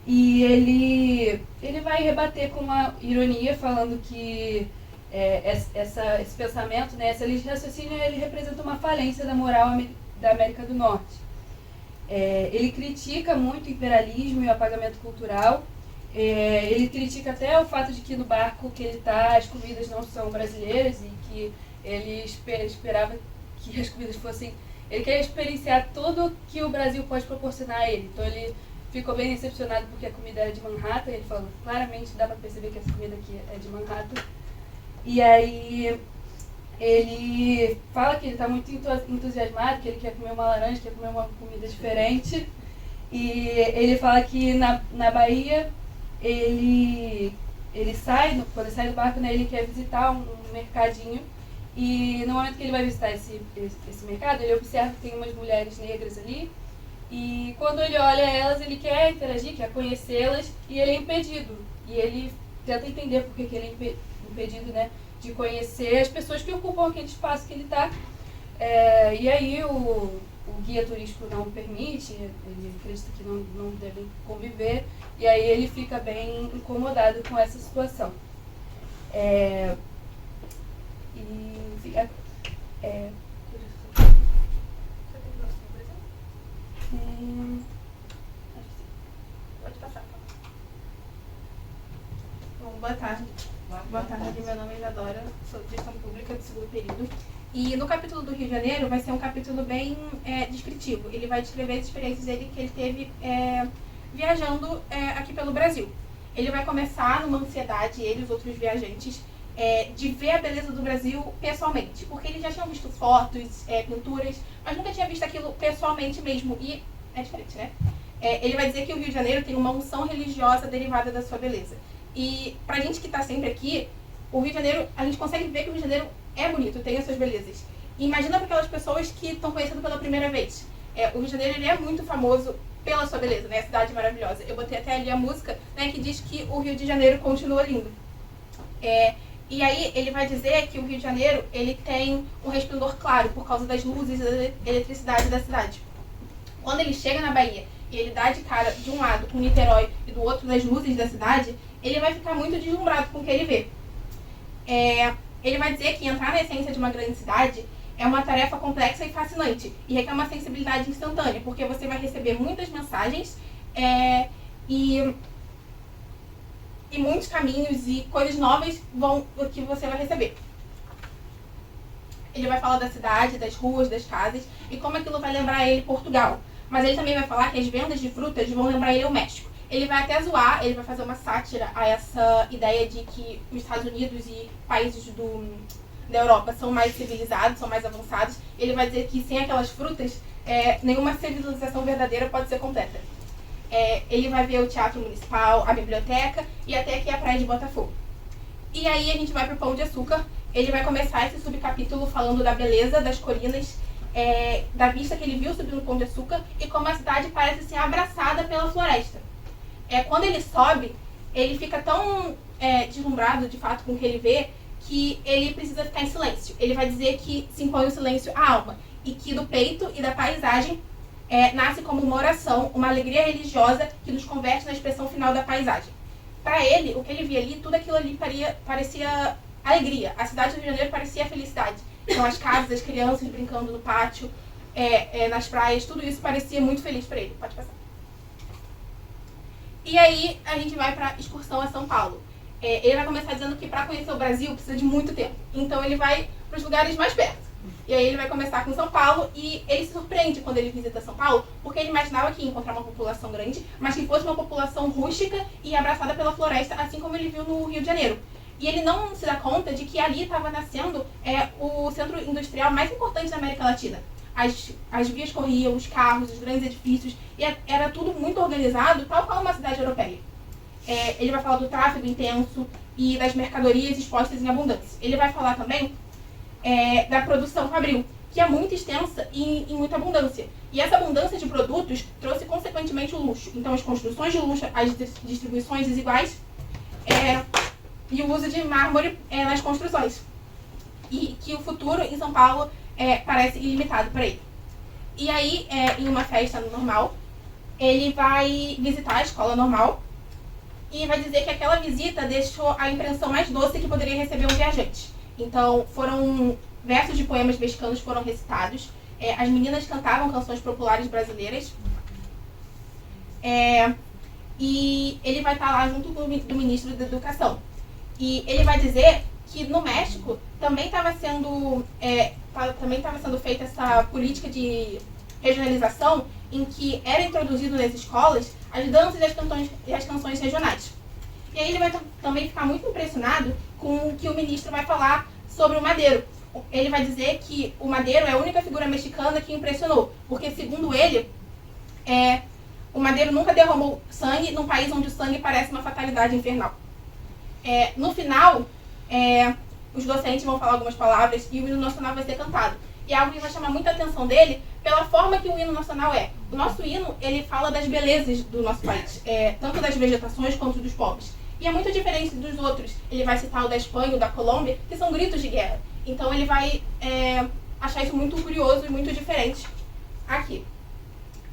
e ele vai rebater com uma ironia, falando que esse pensamento, né, essa linha de raciocínio, ele representa uma falência da moral da América do Norte. Ele critica muito o imperialismo e o apagamento cultural. Ele critica até o fato de que no barco que ele está, as comidas não são brasileiras e que ele esperava que as comidas fossem... Ele quer experienciar tudo que o Brasil pode proporcionar a ele. Então ele ficou bem decepcionado porque a comida era de Manhattan. Ele falou, claramente dá para perceber que essa comida aqui é de Manhattan. E aí ele fala que ele está muito entusiasmado, que ele quer comer uma laranja, quer comer uma comida diferente. E ele fala que na Bahia ele sai, quando ele sai do barco, né, ele quer visitar um mercadinho. E no momento que ele vai visitar esse mercado, ele observa que tem umas mulheres negras ali. E quando ele olha elas, ele quer interagir, quer conhecê-las, e ele é impedido. E ele tenta entender por que ele é impedido, né, de conhecer as pessoas que ocupam aquele espaço que ele está. E aí o guia turístico não permite, ele acredita que não devem conviver, e aí ele fica bem incomodado com essa situação. Pode passar. Bom, boa tarde. Boa tarde, meu nome é Isadora, sou de gestão pública do segundo período. E no capítulo do Rio de Janeiro vai ser um capítulo bem descritivo. Ele vai descrever as experiências dele que ele teve viajando aqui pelo Brasil. Ele vai começar numa ansiedade, ele e os outros viajantes, de ver a beleza do Brasil pessoalmente. Porque eles já tinham visto fotos, pinturas, mas nunca tinha visto aquilo pessoalmente mesmo. E é diferente, né? Ele vai dizer que o Rio de Janeiro tem uma unção religiosa derivada da sua beleza. E pra gente que tá sempre aqui, o Rio de Janeiro, a gente consegue ver que o Rio de Janeiro é bonito, tem as suas belezas. E imagina para aquelas pessoas que estão conhecendo pela primeira vez. O Rio de Janeiro ele é muito famoso pela sua beleza, né? A cidade maravilhosa. Eu botei até ali a música, né, que diz que o Rio de Janeiro continua lindo. E aí ele vai dizer que o Rio de Janeiro ele tem um resplendor claro por causa das luzes e da eletricidade da cidade. Quando ele chega na Bahia e ele dá de cara de um lado com Niterói e do outro das luzes da cidade, ele vai ficar muito deslumbrado com o que ele vê. Ele vai dizer que entrar na essência de uma grande cidade é uma tarefa complexa e fascinante e requer uma sensibilidade instantânea, porque você vai receber muitas mensagens e muitos caminhos e coisas novas que você vai receber. Ele vai falar da cidade, das ruas, das casas e como aquilo vai lembrar ele Portugal. Mas ele também vai falar que as vendas de frutas vão lembrar ele o México. Ele vai até zoar, ele vai fazer uma sátira a essa ideia de que os Estados Unidos e países da Europa são mais civilizados, são mais avançados. Ele vai dizer que sem aquelas frutas, nenhuma civilização verdadeira pode ser completa. Ele vai ver o Teatro Municipal, a biblioteca e até aqui a Praia de Botafogo. E aí a gente vai para o Pão de Açúcar. Ele vai começar esse subcapítulo falando da beleza das colinas, da vista que ele viu subindo o Pão de Açúcar e como a cidade parece ser abraçada pela floresta. Quando ele sobe, ele fica tão deslumbrado de fato com o que ele vê que ele precisa ficar em silêncio. Ele vai dizer que se impõe o silêncio à alma e que do peito e da paisagem nasce como uma oração, uma alegria religiosa que nos converte na expressão final da paisagem. Para ele, o que ele via ali, tudo aquilo ali parecia alegria. A cidade do Rio de Janeiro parecia felicidade. Então as casas, as crianças brincando no pátio, nas praias, tudo isso parecia muito feliz para ele. Pode passar. E aí a gente vai para excursão a São Paulo. Ele vai começar dizendo que para conhecer o Brasil precisa de muito tempo. Então ele vai para os lugares mais perto. E aí ele vai começar com São Paulo e ele se surpreende quando ele visita São Paulo, porque ele imaginava que ia encontrar uma população grande, mas que fosse uma população rústica e abraçada pela floresta, assim como ele viu no Rio de Janeiro. E ele não se dá conta de que ali estava nascendo o centro industrial mais importante da América Latina. As vias corriam, os carros, os grandes edifícios, e era tudo muito organizado, tal qual uma cidade europeia. Ele vai falar do tráfego intenso e das mercadorias expostas em abundância. Ele vai falar também da produção fabril, que é muito extensa e em muita abundância. E essa abundância de produtos trouxe consequentemente o luxo. Então as construções de luxo, as distribuições desiguais e o uso de mármore nas construções. E que o futuro em São Paulo parece ilimitado para ele. E aí, em uma festa normal, ele vai visitar a escola normal e vai dizer que aquela visita deixou a impressão mais doce que poderia receber um viajante. Então, versos de poemas mexicanos foram recitados, as meninas cantavam canções populares brasileiras, e ele vai estar lá junto com o ministro da Educação. E ele vai dizer que no México também estava sendo feita essa política de regionalização em que era introduzido nas escolas as danças e as canções regionais. E aí ele vai também ficar muito impressionado com o que o ministro vai falar sobre o Madeiro. Ele vai dizer que o Madeiro é a única figura mexicana que impressionou, porque, segundo ele, o Madeiro nunca derramou sangue num país onde o sangue parece uma fatalidade infernal. No final, os docentes vão falar algumas palavras e o hino nacional vai ser cantado. E algo que vai chamar muita atenção dele pela forma que o hino nacional é. O nosso hino, ele fala das belezas do nosso país, tanto das vegetações quanto dos povos. E é muito diferente dos outros. Ele vai citar o da Espanha, o da Colômbia, que são gritos de guerra. Então ele vai achar isso muito curioso e muito diferente aqui.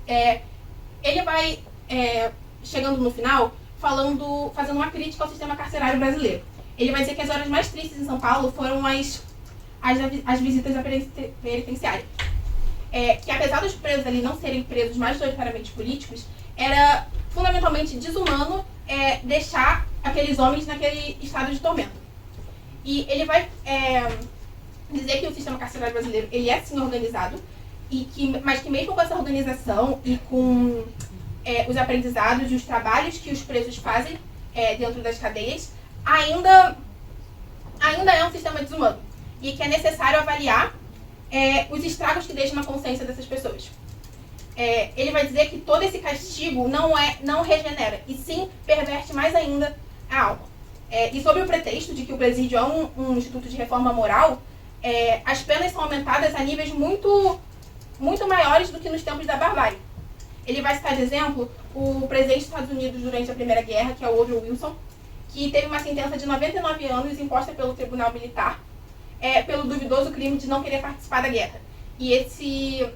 Ele vai, chegando no final, fazendo uma crítica ao sistema carcerário brasileiro. Ele vai dizer que as horas mais tristes em São Paulo foram as visitas à penitenciária. Que apesar dos presos ali não serem presos majoritariamente políticos, era fundamentalmente desumano deixar aqueles homens naquele estado de tormento. E ele vai dizer que o sistema carcerário brasileiro ele é sim organizado, mas que mesmo com essa organização e com os aprendizados e os trabalhos que os presos fazem dentro das cadeias, ainda é um sistema desumano. E que é necessário avaliar os estragos que deixa na consciência dessas pessoas. Ele vai dizer que todo esse castigo não regenera, e sim perverte mais ainda a alma. E sob o pretexto de que o presídio é um instituto de reforma moral, as penas são aumentadas a níveis muito, muito maiores do que nos tempos da barbárie. Ele vai citar de exemplo o presidente dos Estados Unidos durante a Primeira Guerra, que é o Woodrow Wilson, que teve uma sentença de 99 anos imposta pelo Tribunal Militar pelo duvidoso crime de não querer participar da guerra. E esse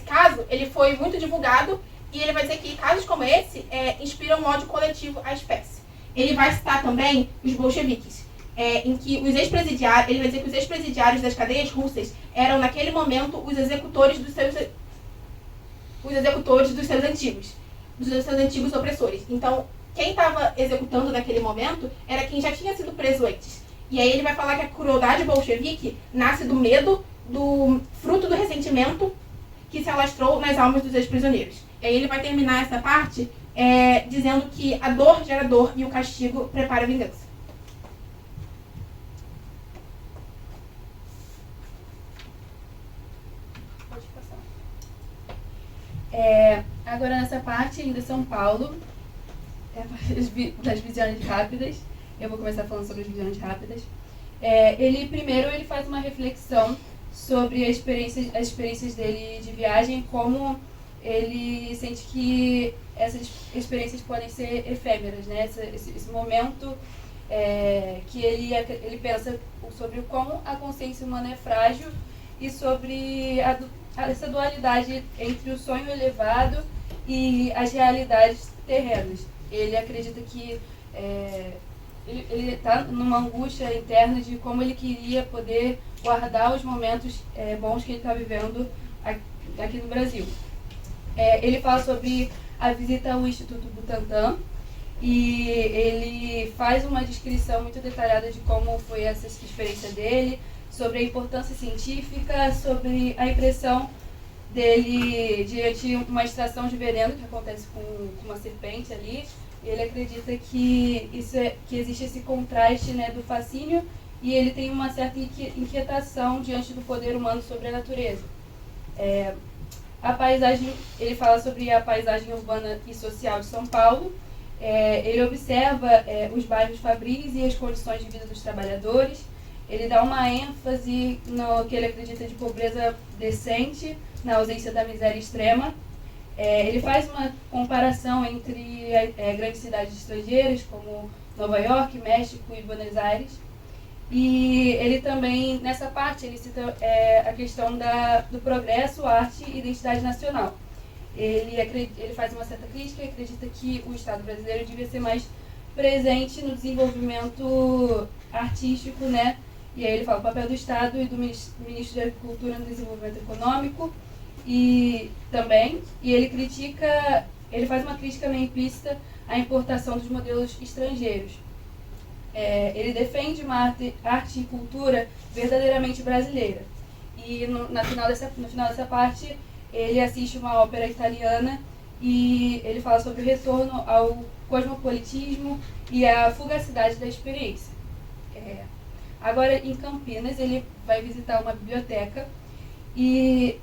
caso ele foi muito divulgado, e ele vai dizer que casos como esse inspiram um ódio coletivo à espécie. Ele vai citar também os bolcheviques, em que ele vai dizer que os ex-presidiários das cadeias russas eram, naquele momento, os executores dos seus antigos opressores. Então, quem estava executando naquele momento era quem já tinha sido preso antes. E aí ele vai falar que a crueldade bolchevique nasce do medo, do fruto do ressentimento que se alastrou nas almas dos ex-prisioneiros. E aí ele vai terminar essa parte dizendo que a dor gera dor e o castigo prepara a vingança. Pode passar. Agora nessa parte ainda São Paulo, a parte das visões rápidas. Eu vou começar falando sobre as visões rápidas. Ele faz uma reflexão sobre as experiências dele de viagem, como ele sente que essas experiências podem ser efêmeras, né? Esse momento que ele pensa sobre como a consciência humana é frágil e sobre essa dualidade entre o sonho elevado e as realidades terrenas. Ele acredita que ele está numa angústia interna de como ele queria poder guardar os momentos bons que ele está vivendo aqui no Brasil. Ele fala sobre a visita ao Instituto Butantan, e ele faz uma descrição muito detalhada de como foi essa experiência dele, sobre a importância científica, sobre a impressão dele diante de uma extração de veneno que acontece com uma serpente ali. Ele acredita que que existe esse contraste, né, do fascínio, e ele tem uma certa inquietação diante do poder humano sobre a natureza. A paisagem, ele fala sobre a paisagem urbana e social de São Paulo. Ele observa os bairros fabris e as condições de vida dos trabalhadores. Ele dá uma ênfase no que ele acredita de pobreza decente, na ausência da miséria extrema. Ele faz uma comparação entre grandes cidades estrangeiras, como Nova York, México e Buenos Aires. E ele também, nessa parte, ele cita a questão do progresso, arte e identidade nacional. Ele faz uma certa crítica e acredita que o Estado brasileiro devia ser mais presente no desenvolvimento artístico, né? E aí ele fala o papel do Estado e do Ministro da Agricultura no desenvolvimento econômico. E ele faz uma crítica meio implícita à importação dos modelos estrangeiros. Ele defende uma arte e cultura verdadeiramente brasileira. E no final dessa parte, ele assiste uma ópera italiana e ele fala sobre o retorno ao cosmopolitismo e a fugacidade da experiência. Agora, em Campinas, ele vai visitar uma biblioteca e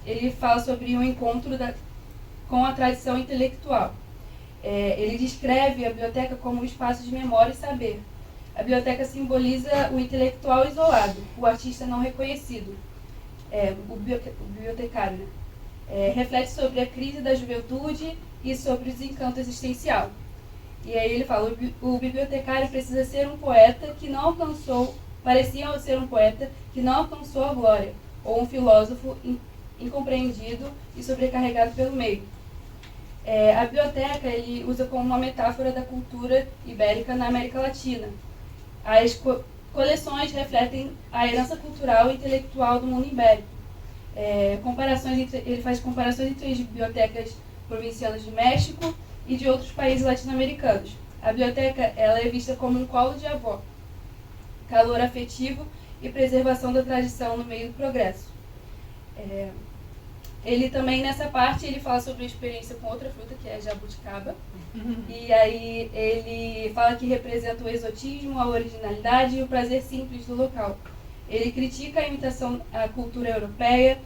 ele fala sobre um encontro com a tradição intelectual. Ele descreve a biblioteca como um espaço de memória e saber. A biblioteca simboliza o intelectual isolado, o artista não reconhecido, o bibliotecário, né? Reflete sobre a crise da juventude e sobre o desencanto existencial. E aí ele fala, o bibliotecário precisa ser um poeta que não alcançou, parecia ser um poeta que não alcançou a glória, ou um filósofo incompreendido e sobrecarregado pelo meio. A biblioteca ele usa como uma metáfora da cultura ibérica na América Latina. As coleções refletem a herança cultural e intelectual do mundo ibérico. Ele faz comparações entre as bibliotecas provincianas do México e de outros países latino-americanos. A biblioteca ela é vista como um colo de avó, calor afetivo e preservação da tradição no meio do progresso. Ele também, nessa parte, ele fala sobre a experiência com outra fruta, que é a jabuticaba. E aí ele fala que representa o exotismo, a originalidade e o prazer simples do local. Ele critica a imitação à cultura europeia,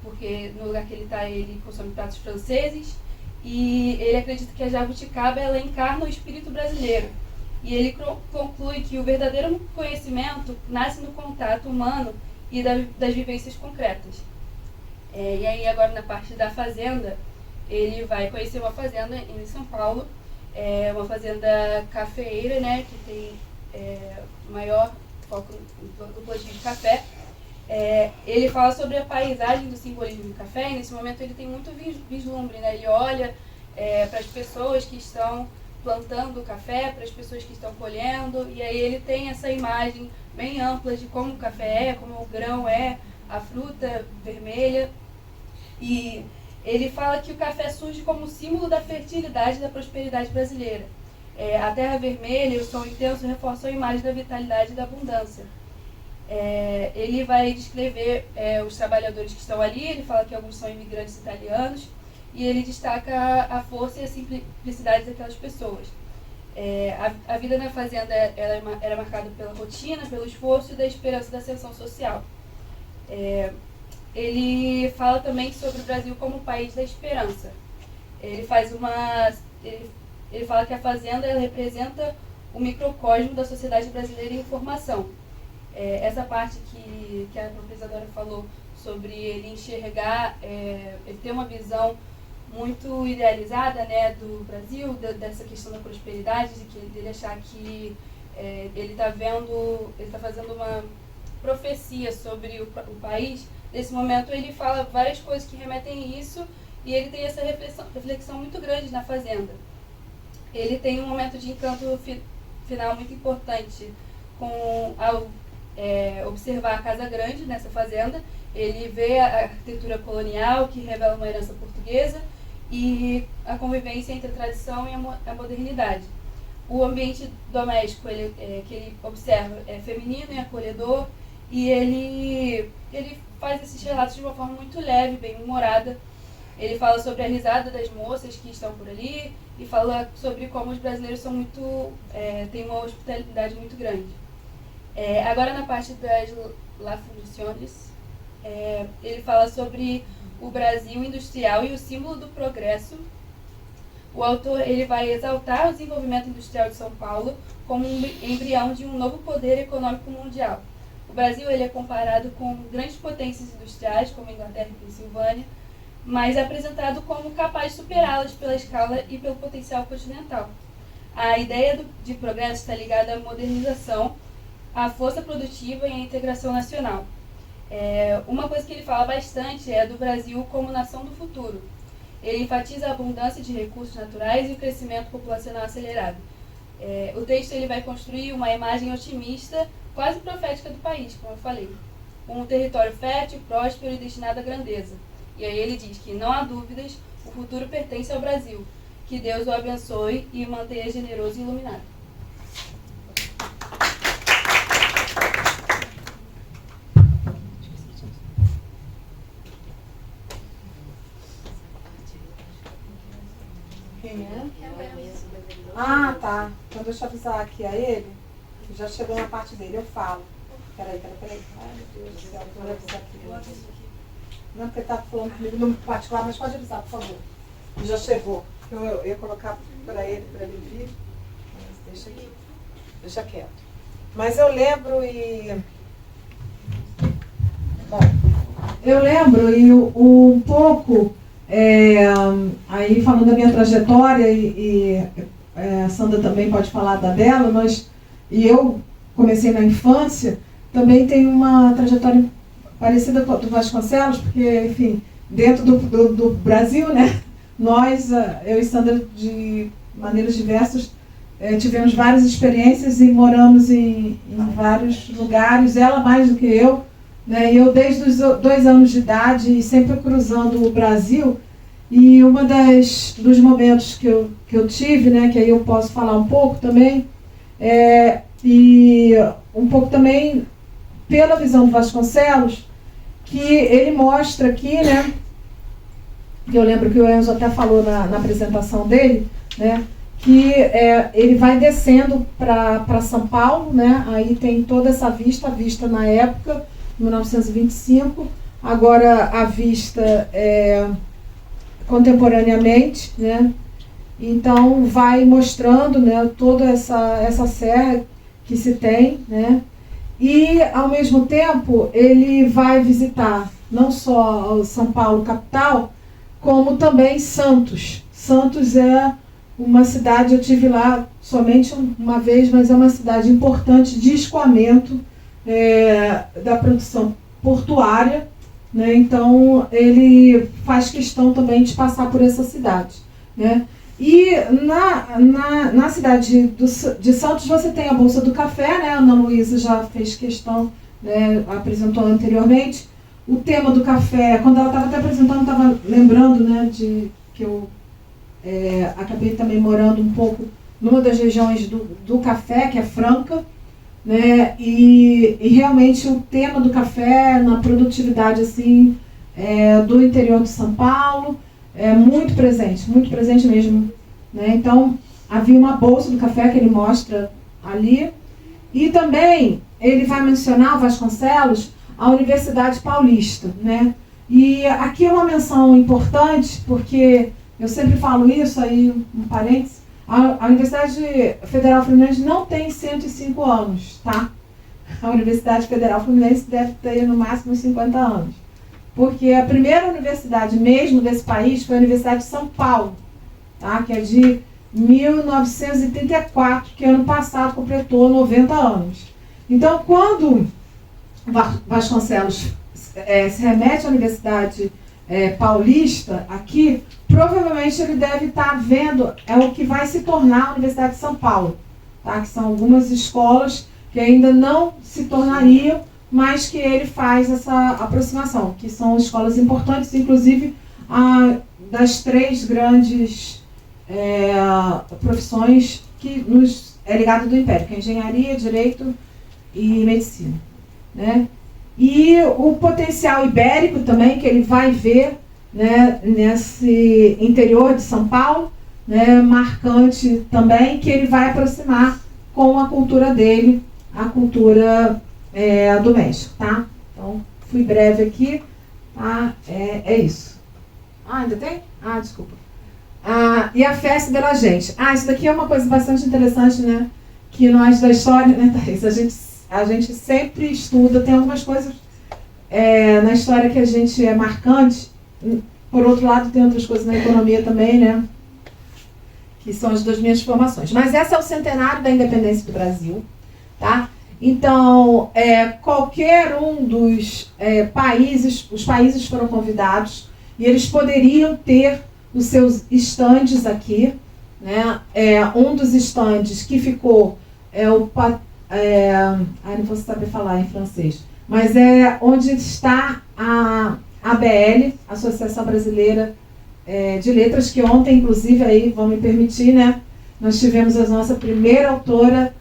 porque no lugar que ele está, ele consome pratos franceses. E ele acredita que a jabuticaba ela encarna o espírito brasileiro. E ele conclui que o verdadeiro conhecimento nasce no contato humano e das vivências concretas. E aí agora na parte da fazenda, ele vai conhecer uma fazenda em São Paulo, uma fazenda cafeeira, né, que tem maior foco no plantio de café. Ele fala sobre a paisagem do simbolismo do café, e nesse momento ele tem muito vislumbre, né? Ele olha para as pessoas que estão plantando o café, para as pessoas que estão colhendo, e aí ele tem essa imagem bem ampla de como o café como o grão a fruta vermelha. E ele fala que o café surge como símbolo da fertilidade e da prosperidade brasileira. A terra vermelha e o som intenso reforçam a imagem da vitalidade e da abundância. Ele vai descrever os trabalhadores que estão ali, ele fala que alguns são imigrantes italianos, e ele destaca a força e a simplicidade daquelas pessoas. A vida na fazenda era marcada pela rotina, pelo esforço e da esperança da ascensão social. Ele fala também sobre o Brasil como um país da esperança. Ele fala que a fazenda ela representa o microcosmo da sociedade brasileira em formação. Essa parte que a professora falou sobre ele enxergar, ele ter uma visão muito idealizada, né, do Brasil, dessa questão da prosperidade, dele achar que ele está fazendo uma profecia sobre o país. Nesse momento ele fala várias coisas que remetem a isso, e ele tem essa reflexão muito grande na fazenda. Ele tem um momento de encanto final muito importante ao observar a Casa Grande nessa fazenda. Ele vê a arquitetura colonial que revela uma herança portuguesa e a convivência entre a tradição e a modernidade. O ambiente doméstico que ele observa é feminino e acolhedor, e ele faz esses relatos de uma forma muito leve, bem humorada. Ele fala sobre a risada das moças que estão por ali e fala sobre como os brasileiros são têm uma hospitalidade muito grande. Agora na parte das La Fundaciones, ele fala sobre o Brasil industrial e o símbolo do progresso. O autor ele vai exaltar o desenvolvimento industrial de São Paulo como um embrião de um novo poder econômico mundial. O Brasil ele é comparado com grandes potências industriais, como Inglaterra e Pensilvânia, mas é apresentado como capaz de superá-las pela escala e pelo potencial continental. A ideia de progresso está ligada à modernização, à força produtiva e à integração nacional. Uma coisa que ele fala bastante é do Brasil como nação do futuro. Ele enfatiza a abundância de recursos naturais e o crescimento populacional acelerado. O texto ele vai construir uma imagem otimista, quase profética do país, como eu falei. Um território fértil, próspero e destinado à grandeza. E aí ele diz que não há dúvidas, o futuro pertence ao Brasil. Que Deus o abençoe e o mantenha generoso e iluminado. Quem é? Ah, tá. Então deixa eu avisar aqui a ele. Já chegou na parte dele, eu falo. Peraí. Ai, meu Deus do céu, eu vou avisar aqui. Não, porque ele tá falando comigo no particular, mas pode avisar, por favor. Já chegou. Eu ia colocar para ele vir. Mas deixa aqui. Deixa quieto. Mas eu lembro e... Bom, eu lembro e um pouco, aí falando da minha trajetória, a Sandra também pode falar da dela, e eu comecei na infância, também tenho uma trajetória parecida com a do Vasconcelos, porque, enfim, dentro do Brasil, né, nós, eu e Sandra, de maneiras diversas, tivemos várias experiências e moramos em vários lugares, ela mais do que eu, né, eu desde os 2 anos de idade, sempre cruzando o Brasil, e dos momentos que eu tive, né, que aí eu posso falar um pouco também, e um pouco também pela visão do Vasconcelos, que ele mostra aqui, né, que eu lembro que o Enzo até falou na apresentação dele, né, que ele vai descendo para São Paulo, né, aí tem toda essa vista na época, 1925, agora a vista contemporaneamente, né, então vai mostrando, né, toda essa serra que se tem, né, e ao mesmo tempo ele vai visitar não só São Paulo capital, como também Santos. Santos é uma cidade, eu tive lá somente uma vez, mas é uma cidade importante de escoamento da produção portuária, né? Então ele faz questão também de passar por essa cidade, né? E na cidade de Santos você tem a Bolsa do Café, né? A Ana Luísa já fez questão, né? Apresentou anteriormente. O tema do café, quando ela estava até apresentando, estava lembrando, né, que eu acabei também morando um pouco numa das regiões do café, que é Franca, né, e realmente o tema do café na produtividade assim, do interior de São Paulo é muito presente mesmo, né? Então havia uma bolsa do café que ele mostra ali, e também ele vai mencionar, o Vasconcelos, a Universidade Paulista, né? E aqui é uma menção importante, porque eu sempre falo isso, aí um parênteses, a Universidade Federal Fluminense não tem 105 anos, tá? A Universidade Federal Fluminense deve ter no máximo 50 anos. Porque a primeira universidade mesmo desse país foi a Universidade de São Paulo, tá? Que é de 1934, que ano passado completou 90 anos. Então, quando Vasconcelos se remete à Universidade Paulista, aqui, provavelmente ele deve estar vendo o que vai se tornar a Universidade de São Paulo, tá? Que são algumas escolas que ainda não se tornariam, mas que ele faz essa aproximação, que são escolas importantes, inclusive das 3 grandes profissões que nos é ligado do Império, que é engenharia, direito e medicina, né? E o potencial ibérico também, que ele vai ver, né, nesse interior de São Paulo, né, marcante também, que ele vai aproximar com a cultura dele, a cultura do México, tá? Então, fui breve aqui, tá? É isso. Ainda tem? Desculpa. E a festa da gente. Isso daqui é uma coisa bastante interessante, né? Que nós da história, né, Thaís? A gente sempre estuda, tem algumas coisas na história que a gente é marcante. Por outro lado, tem outras coisas na economia também, né? Que são as 2 minhas formações. Mas essa é o centenário da independência do Brasil, tá? Então, qualquer um dos países, os países foram convidados e eles poderiam ter os seus estandes aqui, né? Um dos estandes que ficou não vou saber falar em francês, mas é onde está a ABL, Associação Brasileira de Letras, que ontem, inclusive, aí vão me permitir, né? Nós tivemos a nossa primeira autora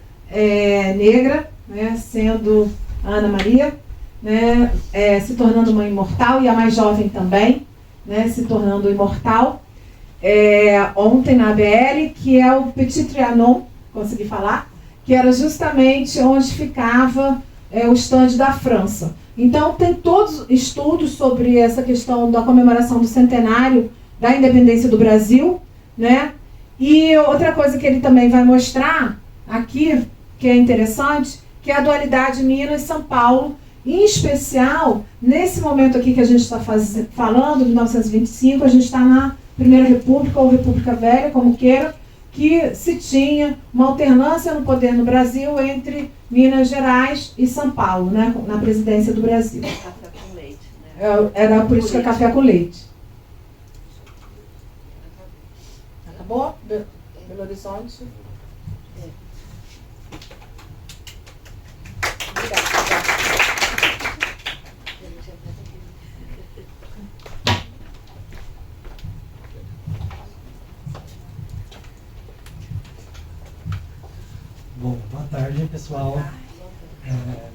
negra, né, sendo a Ana Maria, né, se tornando uma imortal, e a mais jovem também, né, se tornando imortal. ontem na ABL, que é o Petit Trianon, consegui falar, que era justamente onde ficava o estande da França. Então, tem todos estudos sobre essa questão da comemoração do centenário da independência do Brasil, né? E outra coisa que ele também vai mostrar aqui, que é interessante, que é a dualidade Minas-São Paulo, em especial, nesse momento aqui que a gente está falando, de 1925, a gente está na Primeira República, ou República Velha, como queira, que se tinha uma alternância no poder no Brasil entre Minas Gerais e São Paulo, né, na presidência do Brasil. Café com leite, né? Era a política café com leite. Acabou? Belo Horizonte? Bom, boa tarde, pessoal.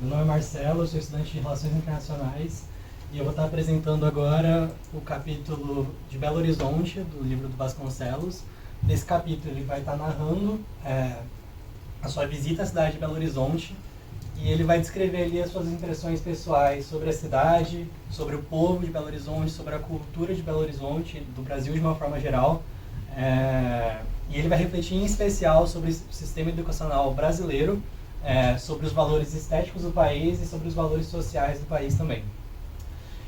Meu nome é Marcelo, eu sou estudante de Relações Internacionais e eu vou estar apresentando agora o capítulo de Belo Horizonte, do livro do Vasconcelos. Nesse capítulo ele vai estar narrando a sua visita à cidade de Belo Horizonte e ele vai descrever ali as suas impressões pessoais sobre a cidade, sobre o povo de Belo Horizonte, sobre a cultura de Belo Horizonte, do Brasil de uma forma geral. E ele vai refletir em especial sobre o sistema educacional brasileiro, sobre os valores estéticos do país e sobre os valores sociais do país também.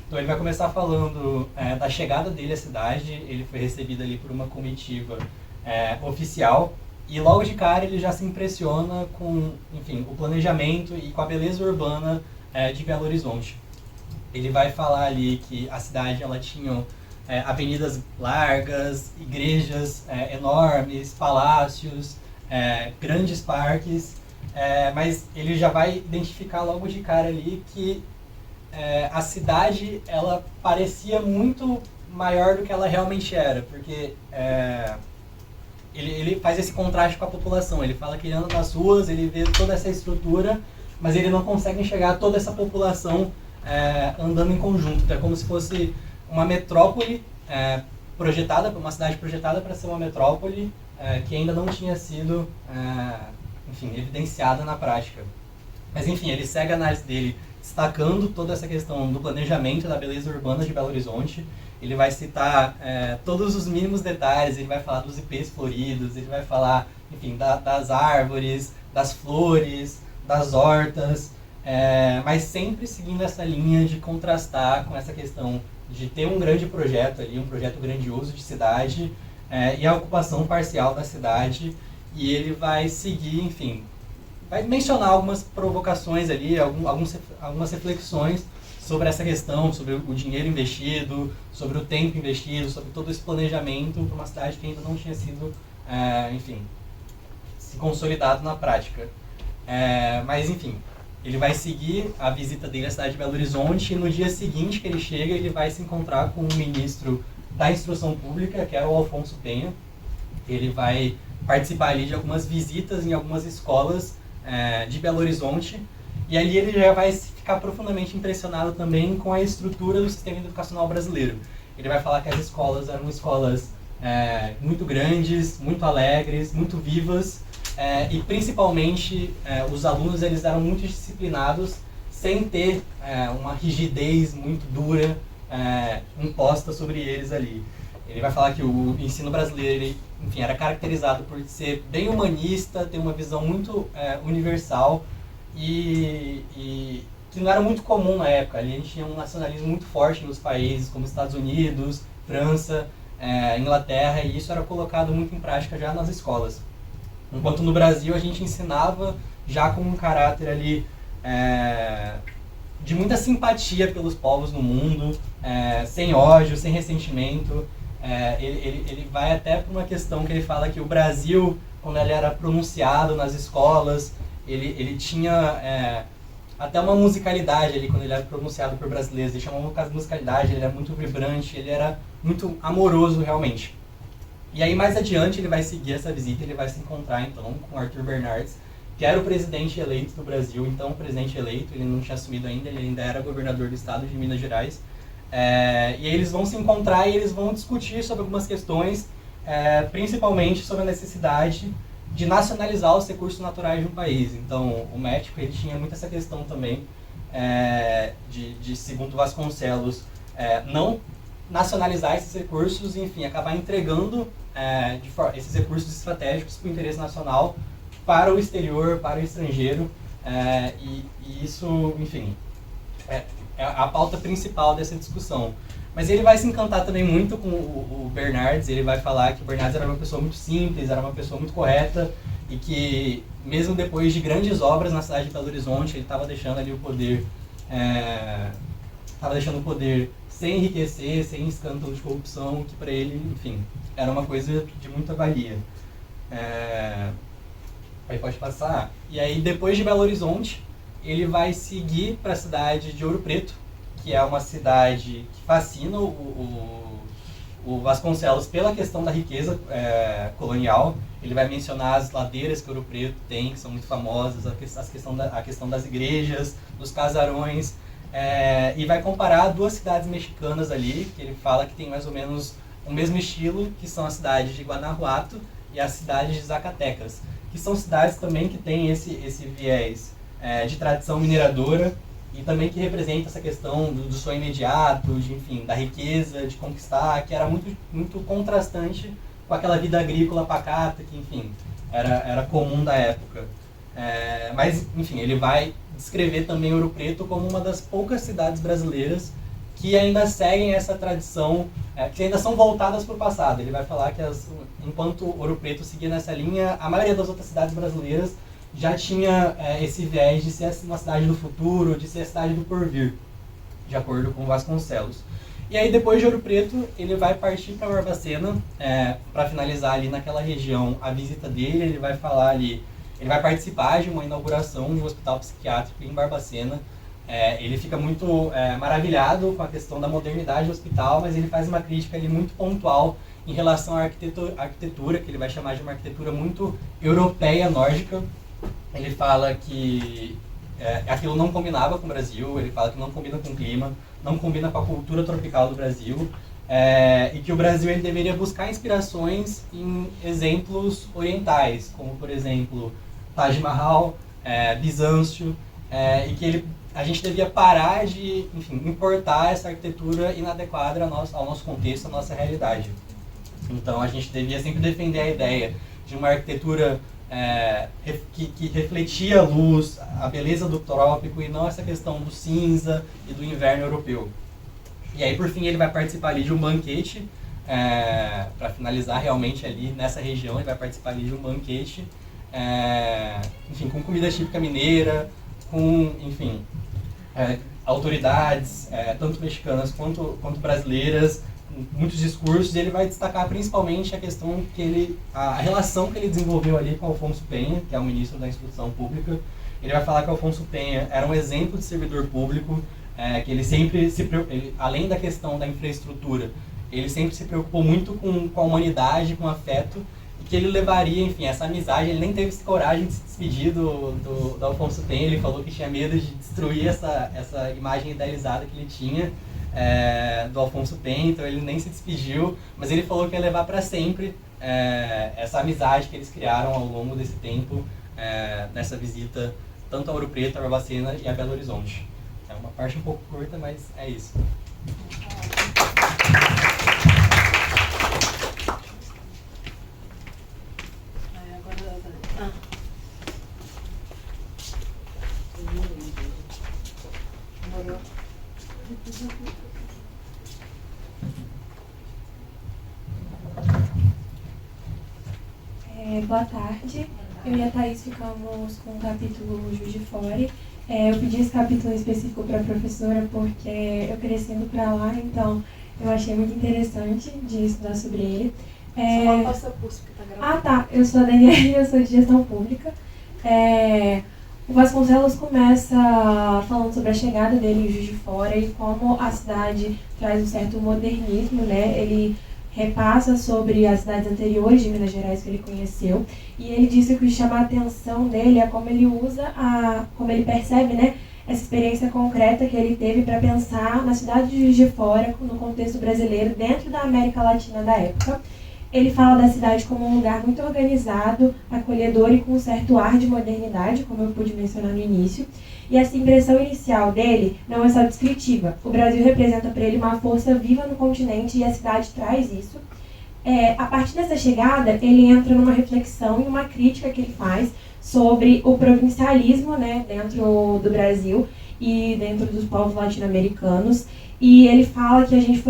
Então ele vai começar falando da chegada dele à cidade. Ele foi recebido ali por uma comitiva oficial e logo de cara ele já se impressiona com, enfim, o planejamento e com a beleza urbana de Belo Horizonte. Ele vai falar ali que a cidade ela tinha avenidas largas, igrejas enormes, palácios, grandes parques, mas ele já vai identificar logo de cara ali que a cidade ela parecia muito maior do que ela realmente era, porque ele faz esse contraste com a população. Ele fala que ele anda nas ruas, ele vê toda essa estrutura, mas ele não consegue enxergar toda essa população andando em conjunto. Então é como se fosse uma metrópole projetada, uma cidade projetada para ser uma metrópole que ainda não tinha sido, enfim, evidenciada na prática. Mas enfim, ele segue a análise dele destacando toda essa questão do planejamento da beleza urbana de Belo Horizonte. Ele vai citar todos os mínimos detalhes, ele vai falar dos ipês floridos, ele vai falar, enfim, das árvores, das flores, das hortas, mas sempre seguindo essa linha de contrastar com essa questão de ter um grande projeto ali, um projeto grandioso de cidade, e a ocupação parcial da cidade. E ele vai seguir, enfim, vai mencionar algumas provocações ali, algumas reflexões sobre essa questão, sobre o dinheiro investido, sobre o tempo investido, sobre todo esse planejamento para uma cidade que ainda não tinha sido, enfim, se consolidado na prática. Mas, enfim, ele vai seguir a visita dele à cidade de Belo Horizonte e no dia seguinte que ele chega, ele vai se encontrar com o ministro da Instrução Pública, que era o Alfonso Penha. Ele vai participar ali de algumas visitas em algumas escolas de Belo Horizonte, e ali ele já vai ficar profundamente impressionado também com a estrutura do sistema educacional brasileiro. Ele vai falar que as escolas eram escolas muito grandes, muito alegres, muito vivas, e principalmente os alunos eles eram muito disciplinados, sem ter uma rigidez muito dura imposta sobre eles ali. Ele vai falar que o ensino brasileiro ele, enfim, era caracterizado por ser bem humanista, ter uma visão muito universal e que não era muito comum na época. Ali a gente tinha um nacionalismo muito forte nos países como Estados Unidos, França, Inglaterra, e isso era colocado muito em prática já nas escolas. Enquanto no Brasil a gente ensinava já com um caráter ali de muita simpatia pelos povos no mundo, sem ódio, sem ressentimento. Ele vai até para uma questão que ele fala que o Brasil, quando ele era pronunciado nas escolas, ele tinha até uma musicalidade ali, quando ele era pronunciado por brasileiros. Ele chamava uma musicalidade, ele era muito vibrante, ele era muito amoroso realmente. E aí mais adiante ele vai seguir essa visita, ele vai se encontrar então com Arthur Bernardes, que era o presidente eleito do Brasil, então o presidente eleito, ele não tinha assumido ainda, ele ainda era governador do estado de Minas Gerais. E aí eles vão se encontrar e eles vão discutir sobre algumas questões, principalmente sobre a necessidade de nacionalizar os recursos naturais de um país. Então, o México ele tinha muito essa questão também de segundo Vasconcelos, não nacionalizar esses recursos e, enfim, acabar entregando esses recursos estratégicos para o interesse nacional para o exterior, para o estrangeiro, e isso, enfim, é a pauta principal dessa discussão. Mas ele vai se encantar também muito com o Bernardes. Ele vai falar que o Bernardes era uma pessoa muito simples, era uma pessoa muito correta, e que mesmo depois de grandes obras na cidade de Belo Horizonte, ele estava deixando ali o poder, sem enriquecer, sem escândalo de corrupção, que para ele, enfim, era uma coisa de muita valia. Aí pode passar. E aí, depois de Belo Horizonte, ele vai seguir para a cidade de Ouro Preto, que é uma cidade que fascina o Vasconcelos pela questão da riqueza colonial. Ele vai mencionar as ladeiras que Ouro Preto tem, que são muito famosas, a questão das igrejas, dos casarões, e vai comparar duas cidades mexicanas ali, que ele fala que tem mais ou menos o mesmo estilo, que são a cidade de Guanajuato e a cidade de Zacatecas, que são cidades também que têm esse viés de tradição mineradora, e também que representa essa questão do sonho imediato, enfim, da riqueza, de conquistar, que era muito, muito contrastante com aquela vida agrícola pacata, que, enfim, era comum da época. Mas, enfim, ele vai descrever também Ouro Preto como uma das poucas cidades brasileiras que ainda seguem essa tradição, que ainda são voltadas para o passado. Ele vai falar que, enquanto Ouro Preto seguia nessa linha, a maioria das outras cidades brasileiras já tinha esse viés de ser uma cidade do futuro, de ser a cidade do porvir, de acordo com Vasconcelos. E aí, depois de Ouro Preto, ele vai partir para Barbacena, para finalizar ali naquela região a visita dele. Ele vai falar ali, ele vai participar de uma inauguração de um hospital psiquiátrico em Barbacena. Ele fica muito maravilhado com a questão da modernidade do hospital, mas ele faz uma crítica ali muito pontual em relação à arquitetura, que ele vai chamar de uma arquitetura muito europeia, nórdica. Ele fala que aquilo não combinava com o Brasil, ele fala que não combina com o clima, não combina com a cultura tropical do Brasil, e que o Brasil ele deveria buscar inspirações em exemplos orientais, como, por exemplo, Taj Mahal, Bizâncio, e que a gente devia parar de, enfim, importar essa arquitetura inadequada ao nosso contexto, à nossa realidade. Então, a gente devia sempre defender a ideia de uma arquitetura que refletia a luz, a beleza do trópico, e não essa questão do cinza e do inverno europeu. E aí, por fim, ele vai participar ali de um banquete, para finalizar realmente ali nessa região. Ele vai participar ali de um banquete, enfim, com comida típica mineira, com, enfim, autoridades, tanto mexicanas quanto brasileiras, muitos discursos. E ele vai destacar principalmente a questão a relação que ele desenvolveu ali com Alfonso Penha, que é o ministro da Instrução Pública. Ele vai falar que Alfonso Penha era um exemplo de servidor público, que ele sempre além da questão da infraestrutura, ele sempre se preocupou muito com a humanidade, com o afeto, e que ele levaria, enfim, essa amizade. Ele nem teve coragem de se despedir do Alfonso Penha. Ele falou que tinha medo de destruir essa imagem idealizada que ele tinha do Alfonso Penha, então ele nem se despediu, mas ele falou que ia levar para sempre essa amizade que eles criaram ao longo desse tempo, nessa visita tanto a Ouro Preto, a Barbacena e a Belo Horizonte. É uma parte um pouco curta, mas é isso. Boa tarde, eu e a Thaís ficamos com o capítulo Juiz de Fora. Eu pedi esse capítulo específico para a professora porque eu cresci indo para lá, então eu achei muito interessante de estudar sobre ele. Só qual o seu curso que está gravando? Tá, eu sou a Daniela, eu sou de Gestão Pública. O Vasconcelos começa falando sobre a chegada dele em Juiz de Fora e como a cidade traz um certo modernismo, né? Ele repassa sobre as cidades anteriores de Minas Gerais que ele conheceu, e ele disse que o que chama a atenção dele é como ele como ele percebe, né, essa experiência concreta que ele teve para pensar na cidade de Juiz de Fora no contexto brasileiro, dentro da América Latina da época. Ele fala da cidade como um lugar muito organizado, acolhedor e com um certo ar de modernidade, como eu pude mencionar no início. E essa impressão inicial dele não é só descritiva. O Brasil representa para ele uma força viva no continente e a cidade traz isso. A partir dessa chegada, ele entra numa reflexão e uma crítica que ele faz sobre o provincialismo, né, dentro do Brasil e dentro dos povos latino-americanos. E ele fala que a gente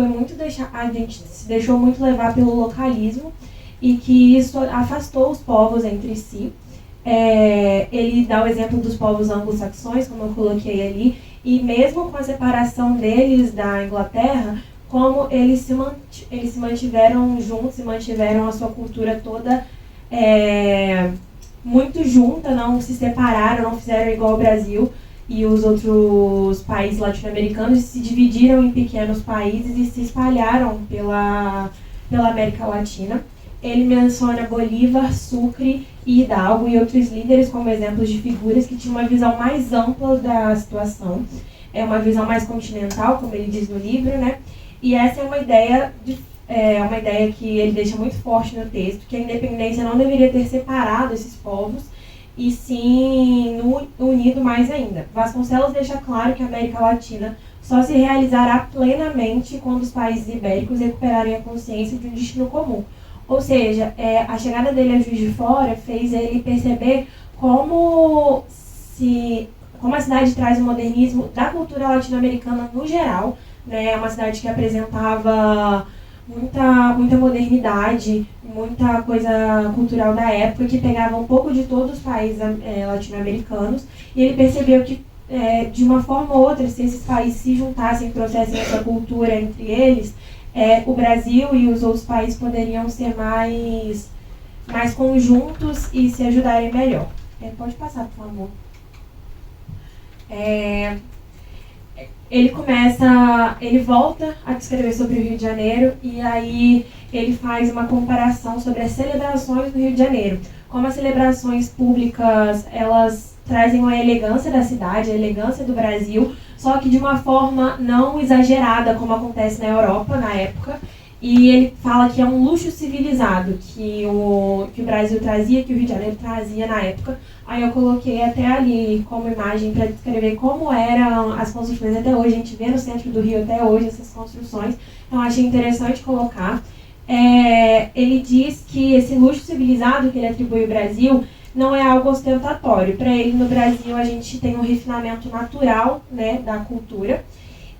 se deixou muito levar pelo localismo e que isso afastou os povos entre si. Ele dá o exemplo dos povos anglo-saxões, como eu coloquei ali, e mesmo com a separação deles da Inglaterra, como eles se mantiveram juntos, se mantiveram a sua cultura toda muito junta, não se separaram, não fizeram igual ao Brasil e os outros países latino-americanos, se dividiram em pequenos países e se espalharam pela América Latina. Ele menciona Bolívar, Sucre e Hidalgo e outros líderes como exemplos de figuras que tinham uma visão mais ampla da situação, uma visão mais continental, como ele diz no livro, né? E essa é uma ideia que ele deixa muito forte no texto, que a independência não deveria ter separado esses povos, e sim unido mais ainda. Vasconcelos deixa claro que a América Latina só se realizará plenamente quando os países ibéricos recuperarem a consciência de um destino comum. Ou seja, a chegada dele a Juiz de Fora fez ele perceber como a cidade traz o modernismo da cultura latino-americana no geral, né? É uma cidade que apresentava muita modernidade, muita coisa cultural da época, que pegava um pouco de todos os países latino-americanos, e ele percebeu que, de uma forma ou outra, se esses países se juntassem e trouxessem essa cultura entre eles, o Brasil e os outros países poderiam ser mais conjuntos e se ajudarem melhor. Pode passar, por favor. Ele volta a descrever sobre o Rio de Janeiro e aí ele faz uma comparação sobre as celebrações do Rio de Janeiro. Como as celebrações públicas, elas trazem a elegância da cidade, a elegância do Brasil, só que de uma forma não exagerada, como acontece na Europa na época. E ele fala que é um luxo civilizado que o Brasil trazia, que o Rio de Janeiro trazia na época. Aí eu coloquei até ali como imagem para descrever como eram as construções até hoje. A gente vê no centro do Rio até hoje essas construções. Então achei interessante colocar. Ele diz que esse luxo civilizado que ele atribui ao Brasil não é algo ostentatório. Para ele, no Brasil, a gente tem um refinamento natural, né, da cultura.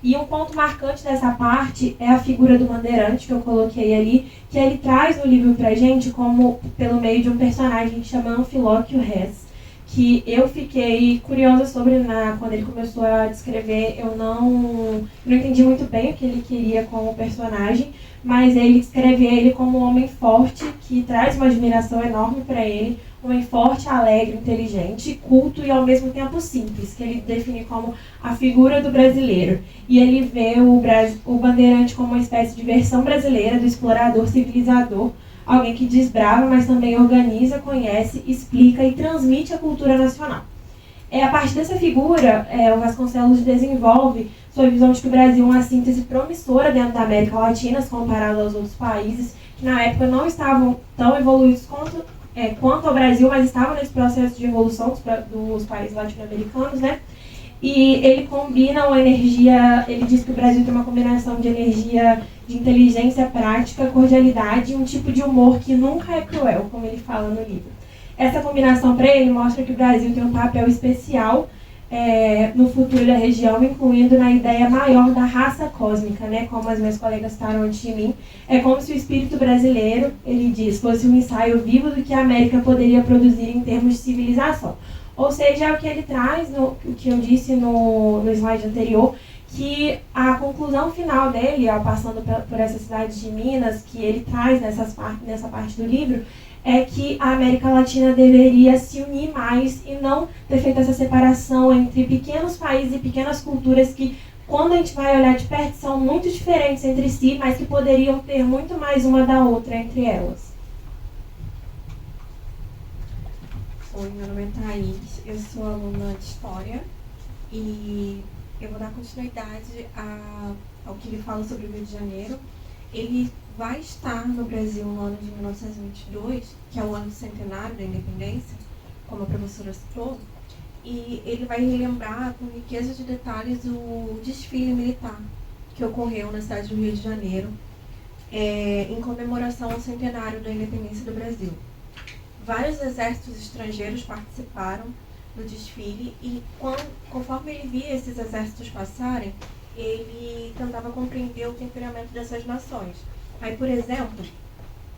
E um ponto marcante dessa parte é a figura do bandeirante, que eu coloquei ali, que ele traz no livro pra gente como pelo meio de um personagem que chama Anfilóquio Rez, que eu fiquei curiosa sobre quando ele começou a descrever. Eu não entendi muito bem o que ele queria com o personagem, mas ele descreve ele como um homem forte, que traz uma admiração enorme para ele, um homem forte, alegre, inteligente, culto e ao mesmo tempo simples, que ele define como a figura do brasileiro. E ele vê o bandeirante como uma espécie de versão brasileira do explorador civilizador, alguém que desbrava, mas também organiza, conhece, explica e transmite a cultura nacional. A partir dessa figura, o Vasconcelos desenvolve sua visão de que o Brasil é uma síntese promissora dentro da América Latina, comparado aos outros países, que na época não estavam tão evoluídos quanto ao Brasil, mas estavam nesse processo de evolução dos países latino-americanos, né? E ele combina uma energia, ele diz que o Brasil tem uma combinação de energia, de inteligência prática, cordialidade e um tipo de humor que nunca é cruel, como ele fala no livro. Essa combinação para ele mostra que o Brasil tem um papel especial no futuro da região, incluindo na ideia maior da raça cósmica, né? Como as minhas colegas citaram antes de mim. É como se o espírito brasileiro, ele diz, fosse um ensaio vivo do que a América poderia produzir em termos de civilização. Ou seja, é o que ele traz, o que eu disse no slide anterior, que a conclusão final dele, passando por essa cidade de Minas, que ele traz nessa parte do livro, é que a América Latina deveria se unir mais e não ter feito essa separação entre pequenos países e pequenas culturas que, quando a gente vai olhar de perto, são muito diferentes entre si, mas que poderiam ter muito mais uma da outra entre elas. Oi, meu nome é Thaís, eu sou aluna de História e eu vou dar continuidade ao que ele fala sobre o Rio de Janeiro. ele vai estar no Brasil no ano de 1922, que é o ano do centenário da independência, como a professora citou, e ele vai relembrar com riqueza de detalhes o desfile militar que ocorreu na cidade do Rio de Janeiro, em comemoração ao centenário da independência do Brasil. Vários exércitos estrangeiros participaram do desfile e, conforme ele via esses exércitos passarem, ele tentava compreender o temperamento dessas nações. Aí, por exemplo,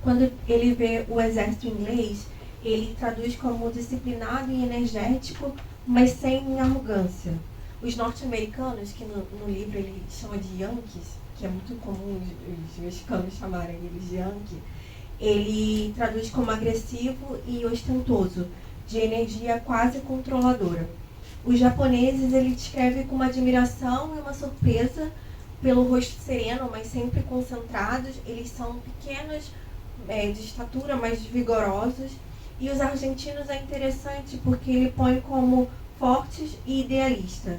quando ele vê o exército inglês, ele traduz como disciplinado e energético, mas sem arrogância. Os norte-americanos, que no livro ele chama de Yankees, que é muito comum os mexicanos chamarem eles de Yankee, ele traduz como agressivo e ostentoso, de energia quase controladora. Os japoneses ele descreve com uma admiração e uma surpresa pelo rosto sereno, mas sempre concentrados. Eles são pequenos, de estatura, mas vigorosos. E os argentinos é interessante porque ele põe como fortes e idealistas,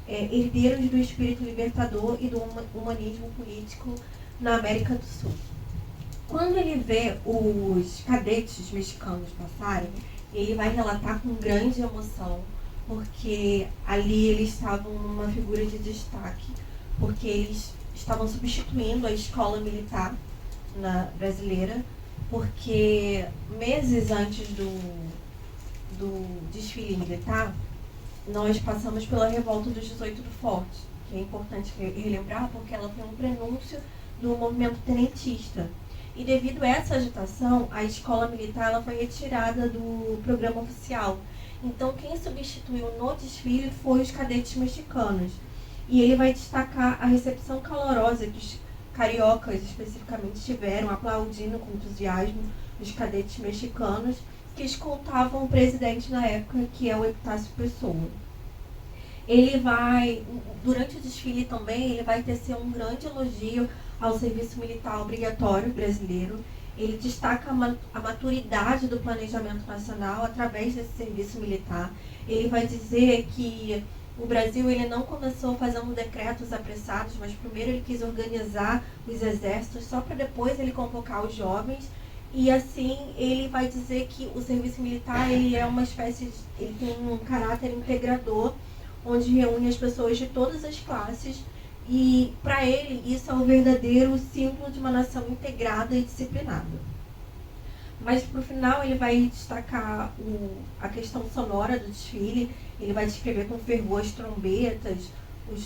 herdeiros do espírito libertador e do humanismo político na América do Sul. Quando ele vê os cadetes mexicanos passarem, ele vai relatar com grande emoção, porque ali eles estavam numa figura de destaque, porque eles estavam substituindo a escola militar brasileira, porque meses antes do desfile militar, nós passamos pela revolta dos 18 do Forte, que é importante relembrar porque ela foi um prenúncio do movimento tenentista. E devido a essa agitação, a escola militar ela foi retirada do programa oficial. Então, quem substituiu no desfile foi os cadetes mexicanos. E ele vai destacar a recepção calorosa que os cariocas, especificamente, tiveram, aplaudindo com entusiasmo os cadetes mexicanos que escoltavam o presidente na época, que é o Epitácio Pessoa. Ele vai, durante o desfile também, ele vai tecer um grande elogio ao serviço militar obrigatório brasileiro. Ele destaca a maturidade do planejamento nacional através desse serviço militar. Ele vai dizer que o Brasil ele não começou fazendo decretos apressados, mas primeiro ele quis organizar os exércitos só para depois ele convocar os jovens. E assim ele vai dizer que o serviço militar ele é uma espécie de, ele tem um caráter integrador, onde reúne as pessoas de todas as classes. E, para ele, isso é o verdadeiro símbolo de uma nação integrada e disciplinada. Mas, para o final, ele vai destacar a questão sonora do desfile. Ele vai descrever com fervor as trombetas, os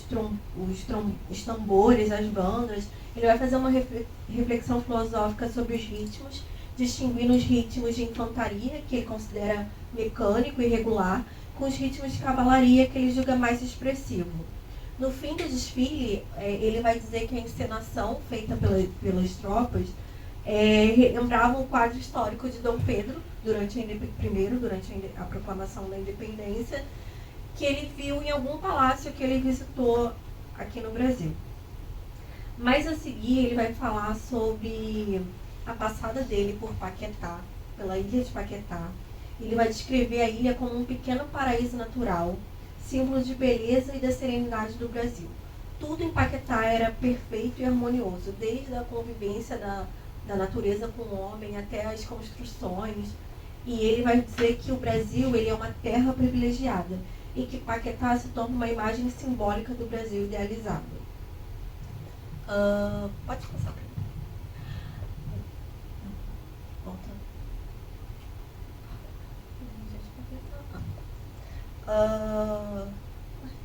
tambores, as bandas. Ele vai fazer uma reflexão filosófica sobre os ritmos, distinguindo os ritmos de infantaria, que ele considera mecânico e regular, com os ritmos de cavalaria, que ele julga mais expressivo. No fim do desfile, ele vai dizer que a encenação feita pelas tropas lembrava um quadro histórico de Dom Pedro, durante a proclamação da independência, que ele viu em algum palácio que ele visitou aqui no Brasil. Mas a seguir, ele vai falar sobre a passada dele por Paquetá, pela ilha de Paquetá. Ele vai descrever a ilha como um pequeno paraíso natural, símbolo de beleza e da serenidade do Brasil. Tudo em Paquetá era perfeito e harmonioso, desde a convivência da natureza com o homem até as construções. E ele vai dizer que o Brasil ele é uma terra privilegiada e que Paquetá se torna uma imagem simbólica do Brasil idealizado. Pode passar para mim. Volta.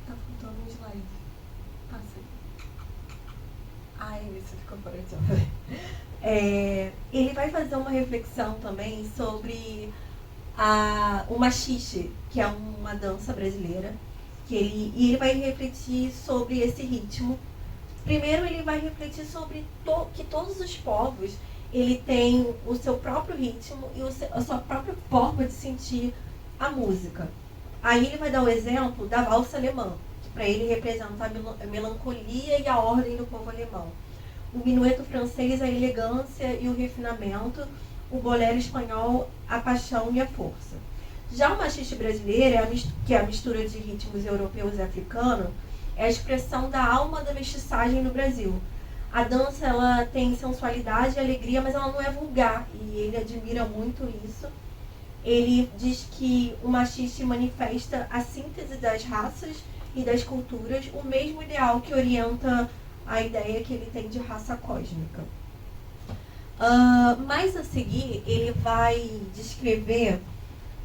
Tá faltando um slide. Passa aí. Isso ficou fora de ordem. Ele vai fazer uma reflexão também sobre o machixe, que é uma dança brasileira, e ele vai refletir sobre esse ritmo. Primeiro ele vai refletir sobre que todos os povos ele tem o seu próprio ritmo e a sua própria forma de sentir a música. Aí ele vai dar o exemplo da valsa alemã, que para ele representa a melancolia e a ordem do povo alemão. O minueto francês, a elegância e o refinamento. O bolero espanhol, a paixão e a força. Já o machixe brasileiro, que é a mistura de ritmos europeus e africanos, é a expressão da alma da mestiçagem no Brasil. A dança, ela tem sensualidade e alegria, mas ela não é vulgar, e ele admira muito isso. Ele diz que o machismo manifesta a síntese das raças e das culturas, o mesmo ideal que orienta a ideia que ele tem de raça cósmica. Mais a seguir, ele vai descrever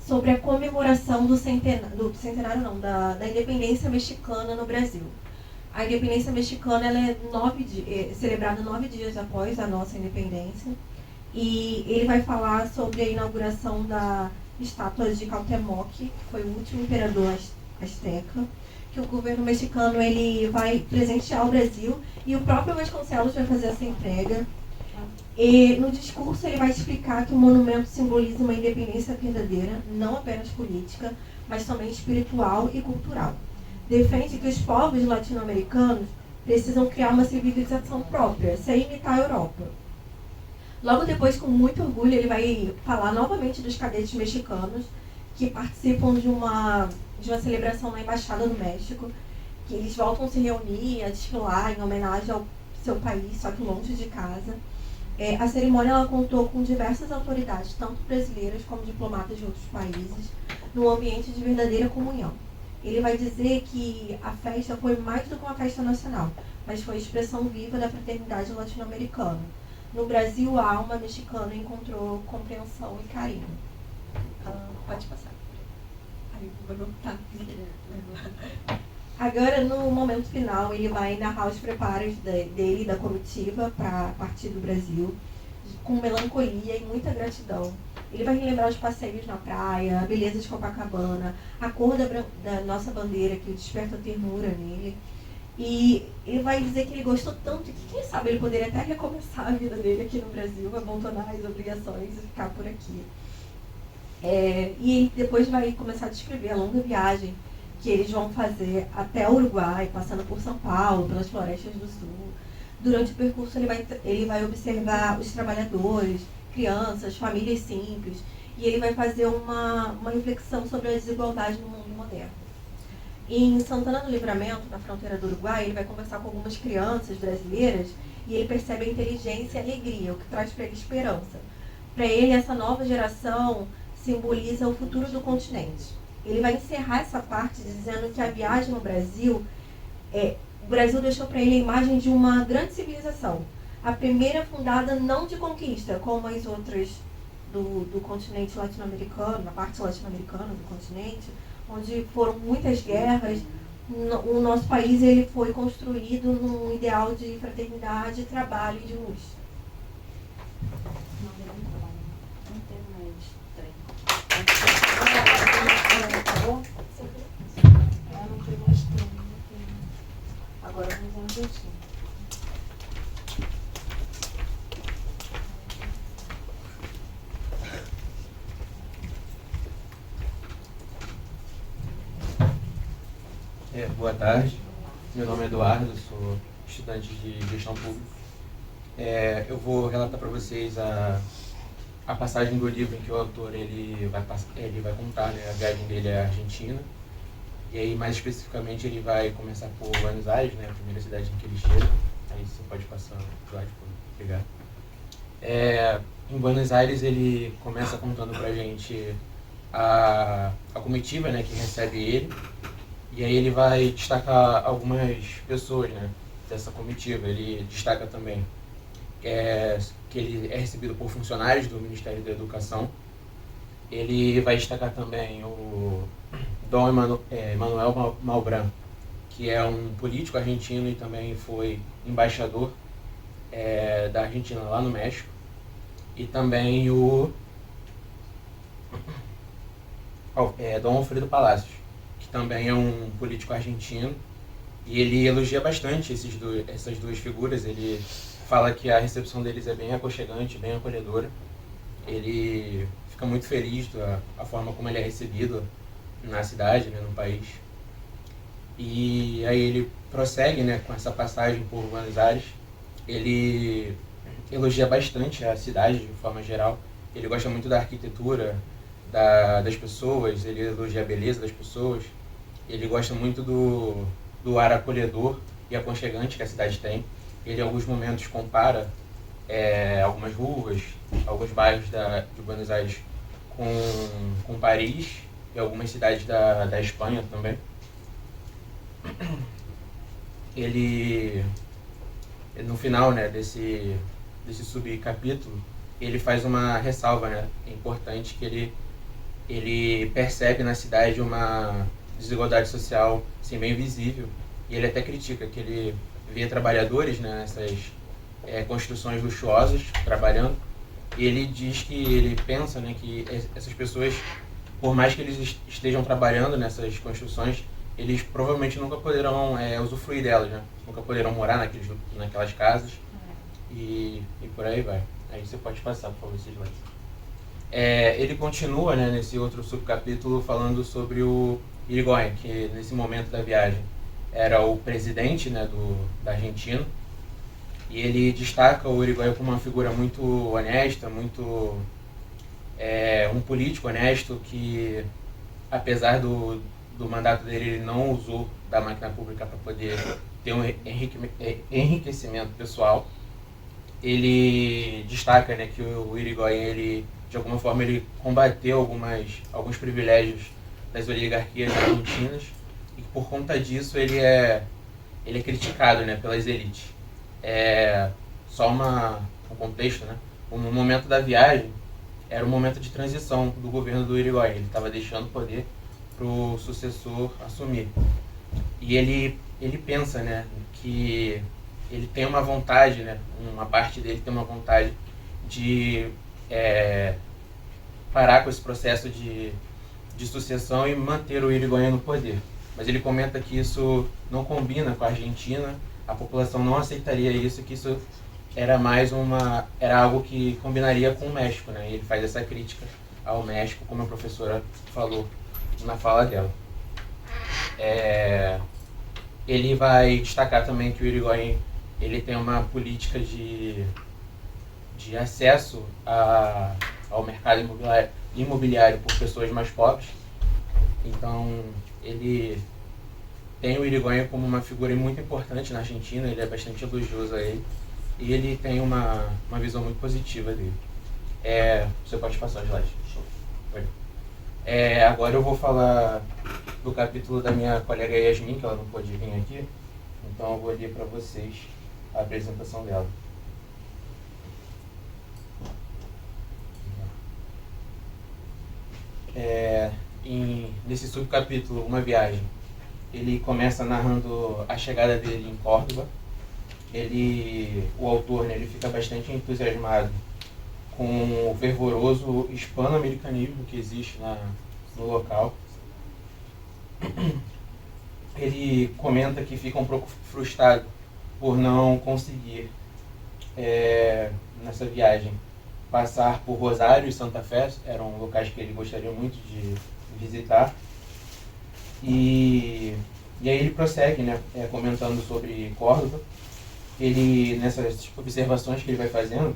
sobre a comemoração da independência mexicana no Brasil. A independência mexicana ela é celebrada 9 dias após a nossa independência. E ele vai falar sobre a inauguração da estátua de Cuauhtémoc, que foi o último imperador azteca, que o governo mexicano ele vai presentear o Brasil, e o próprio Vasconcelos vai fazer essa entrega. E no discurso ele vai explicar que o monumento simboliza uma independência verdadeira, não apenas política, mas também espiritual e cultural. Defende que os povos latino-americanos precisam criar uma civilização própria, sem imitar a Europa. Logo depois, com muito orgulho, ele vai falar novamente dos cadetes mexicanos que participam de uma celebração na Embaixada do México, que eles voltam a se reunir, a desfilar em homenagem ao seu país, só que longe de casa. A cerimônia ela contou com diversas autoridades, tanto brasileiras como diplomatas de outros países, num ambiente de verdadeira comunhão. Ele vai dizer que a festa foi mais do que uma festa nacional, mas foi a expressão viva da fraternidade latino-americana. No Brasil, a alma mexicana encontrou compreensão e carinho. Pode passar. Aí, vou anotar. Agora, no momento final, ele vai narrar os preparos dele e da comitiva para partir do Brasil, com melancolia e muita gratidão. Ele vai relembrar os passeios na praia, a beleza de Copacabana, a cor da nossa bandeira, que desperta ternura nele. E ele vai dizer que ele gostou tanto que, quem sabe, ele poderia até recomeçar a vida dele aqui no Brasil, abandonar as obrigações e ficar por aqui. E ele depois vai começar a descrever a longa viagem que eles vão fazer até o Uruguai, passando por São Paulo, pelas florestas do sul. Durante o percurso ele vai observar os trabalhadores, crianças, famílias simples, e ele vai fazer uma reflexão sobre a desigualdade no mundo moderno. Em Santana do Livramento, na fronteira do Uruguai, ele vai conversar com algumas crianças brasileiras e ele percebe a inteligência e a alegria, o que traz para ele esperança. Para ele, essa nova geração simboliza o futuro do continente. Ele vai encerrar essa parte dizendo que a viagem no Brasil, o Brasil deixou para ele a imagem de uma grande civilização. A primeira fundada não de conquista, como as outras do continente latino-americano, na parte latino-americana do continente, onde foram muitas guerras. O nosso país ele foi construído num ideal de fraternidade, trabalho e de luz. Agora vamos um jeitinho. Boa tarde, meu nome é Eduardo, sou estudante de gestão pública. Eu vou relatar para vocês a passagem do livro em que o autor ele vai contar, né, a viagem dele à Argentina. E aí, mais especificamente, ele vai começar por Buenos Aires, né, a primeira cidade em que ele chega. Aí você pode passar o slide para pegar. Em Buenos Aires, ele começa contando pra gente a comitiva, né, que recebe ele. E aí ele vai destacar algumas pessoas, né, dessa comitiva. Ele destaca também que ele é recebido por funcionários do Ministério da Educação. Ele vai destacar também o Dom Manuel Malbrán, que é um político argentino e também foi embaixador da Argentina lá no México. E também o Dom Alfredo Palacios, que também é um político argentino, e ele elogia bastante essas duas figuras. Ele fala que a recepção deles é bem aconchegante, bem acolhedora. Ele fica muito feliz da forma como ele é recebido na cidade, né, no país. E aí ele prossegue, né, com essa passagem por Buenos Aires. Ele elogia bastante a cidade de forma geral. Ele gosta muito da arquitetura das pessoas, ele elogia a beleza das pessoas. Ele gosta muito do ar acolhedor e aconchegante que a cidade tem. ele em alguns momentos compara algumas ruas, alguns bairros de Buenos Aires com Paris e algumas cidades da Espanha também. Ele, no final, né, desse subcapítulo, ele faz uma ressalva, né, importante, que ele percebe na cidade uma desigualdade social assim, bem visível, e ele até critica que ele vê trabalhadores, né, nessas construções luxuosas trabalhando, e ele diz que ele pensa, né, que essas pessoas, por mais que eles estejam trabalhando nessas construções, eles provavelmente nunca poderão usufruir delas, né? Nunca poderão morar naquelas casas e por aí vai. Aí você pode passar, por favor, esses slides. Ele continua, né, nesse outro subcapítulo falando sobre o Irigoyen, que nesse momento da viagem era o presidente, né, da Argentina, e ele destaca o Irigoyen como uma figura muito honesta, muito um político honesto que, apesar do mandato dele, ele não usou da máquina pública para poder ter um enriquecimento pessoal. Ele destaca, né, que o Irigoyen, ele, de alguma forma, ele combateu alguns privilégios das oligarquias argentinas, e que por conta disso ele é criticado, né, pelas elites. Só um contexto, né? O momento da viagem era um momento de transição do governo do Irigoyen. Ele estava deixando o poder para o sucessor assumir. E ele pensa, né, que ele tem uma vontade, né, uma parte dele tem uma vontade de parar com esse processo de sucessão e manter o Irigoyen no poder. Mas ele comenta que isso não combina com a Argentina, a população não aceitaria isso, que isso era algo que combinaria com o México, né? E ele faz essa crítica ao México, como a professora falou na fala dela. Ele vai destacar também que o Irigoyen, ele tem uma política de acesso ao mercado imobiliário por pessoas mais pobres. Então, ele tem o Irigoyen como uma figura muito importante na Argentina, ele é bastante elogioso a ele, e ele tem uma visão muito positiva dele. Você pode passar o slide. Agora eu vou falar do capítulo da minha colega Yasmin, que ela não pôde vir aqui, então eu vou ler para vocês a apresentação dela. Nesse subcapítulo, Uma Viagem, ele começa narrando a chegada dele em Córdoba. O autor, né, ele fica bastante entusiasmado com o fervoroso hispano-americanismo que existe no local. Ele comenta que fica um pouco frustrado por não conseguir, nessa viagem, passar por Rosário e Santa Fé, eram locais que ele gostaria muito de visitar. E aí ele prossegue, né, comentando sobre Córdoba. Ele, nessas observações que ele vai fazendo,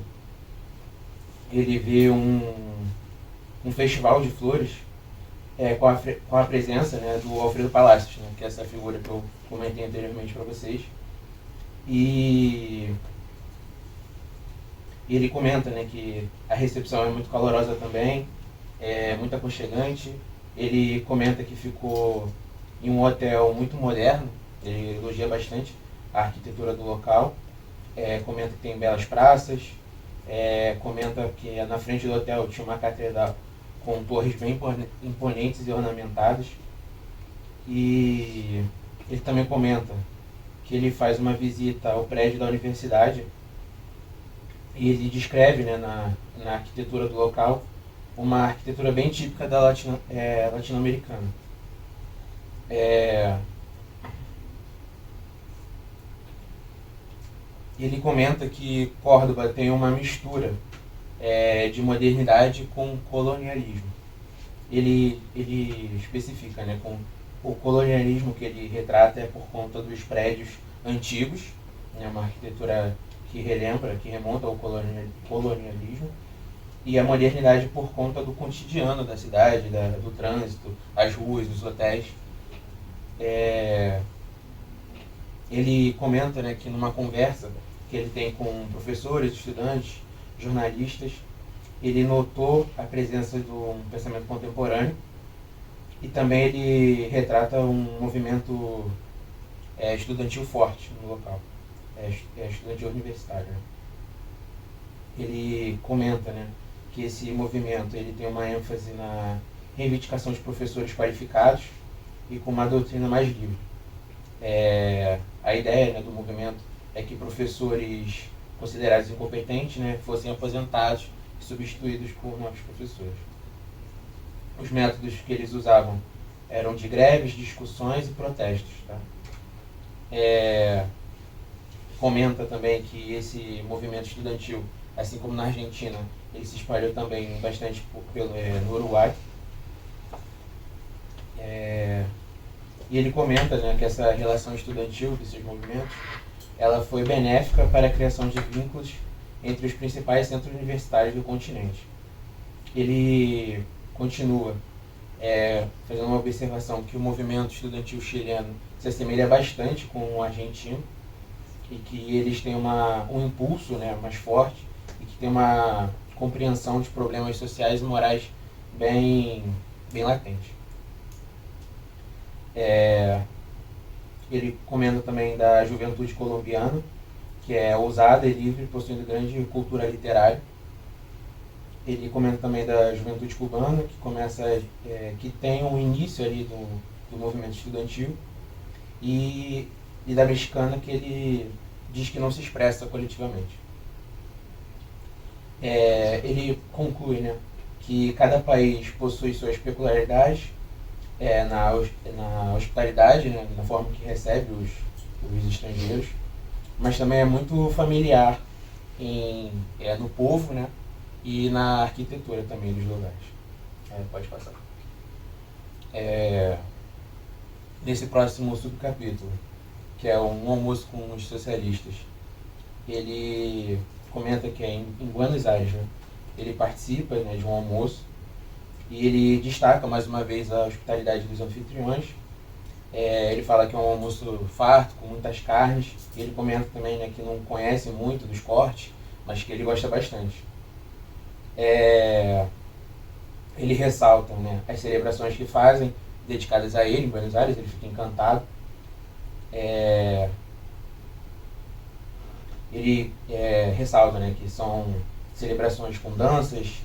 ele vê um festival de flores com a presença, né, do Alfredo Palacios, né, que é essa figura que eu comentei anteriormente para vocês. E ele comenta, né, que a recepção é muito calorosa também, muito aconchegante. Ele comenta que ficou em um hotel muito moderno, ele elogia bastante a arquitetura do local, comenta que tem belas praças, comenta que na frente do hotel tinha uma catedral com torres bem imponentes e ornamentadas. E ele também comenta que ele faz uma visita ao prédio da universidade e ele descreve, né, na arquitetura do local uma arquitetura bem típica da latino-americana. Ele comenta que Córdoba tem uma mistura de modernidade com colonialismo. Ele especifica, né, com o colonialismo que ele retrata por conta dos prédios antigos, né, uma arquitetura que remonta ao colonialismo, e a modernidade por conta do cotidiano da cidade, do trânsito, as ruas, os hotéis. Ele comenta, né, que numa conversa que ele tem com professores, estudantes, jornalistas. Ele notou a presença do pensamento contemporâneo e também ele retrata um movimento estudantil forte no local, estudantil universitário. Né? Ele comenta, né, que esse movimento ele tem uma ênfase na reivindicação de professores qualificados e com uma doutrina mais livre. A ideia, né, do movimento é que professores considerados incompetentes, né, fossem aposentados e substituídos por novos professores. Os métodos que eles usavam eram de greves, discussões e protestos. Tá? Comenta também que esse movimento estudantil, assim como na Argentina, ele se espalhou também bastante no Uruguai. E ele comenta, né, que essa relação estudantil desses movimentos ela foi benéfica para a criação de vínculos entre os principais centros universitários do continente. Ele continua fazendo uma observação que o movimento estudantil chileno se assemelha bastante com o argentino e que eles têm um impulso, né, mais forte e que tem uma compreensão de problemas sociais e morais bem latente. Ele comenta também da juventude colombiana, que é ousada e livre, possuindo grande cultura literária. Ele comenta também da juventude cubana, que tem um início ali do movimento estudantil, e da mexicana, que ele diz que não se expressa coletivamente. Ele conclui, né, que cada país possui suas peculiaridades na hospitalidade, né, na forma que recebe os estrangeiros, mas também é muito familiar no povo, né, e na arquitetura também dos lugares. Pode passar. Nesse próximo subcapítulo, que é um almoço com os socialistas, ele comenta que é em Buenos Aires, né, ele participa, né, de um almoço e ele destaca mais uma vez a hospitalidade dos anfitriões. Ele fala que é um almoço farto, com muitas carnes. Ele comenta também, né, que não conhece muito dos cortes, mas que ele gosta bastante. Ele ressalta, né, as celebrações que fazem, dedicadas a ele em Buenos Aires. Ele fica encantado. Ele ressalta, né, que são celebrações com danças,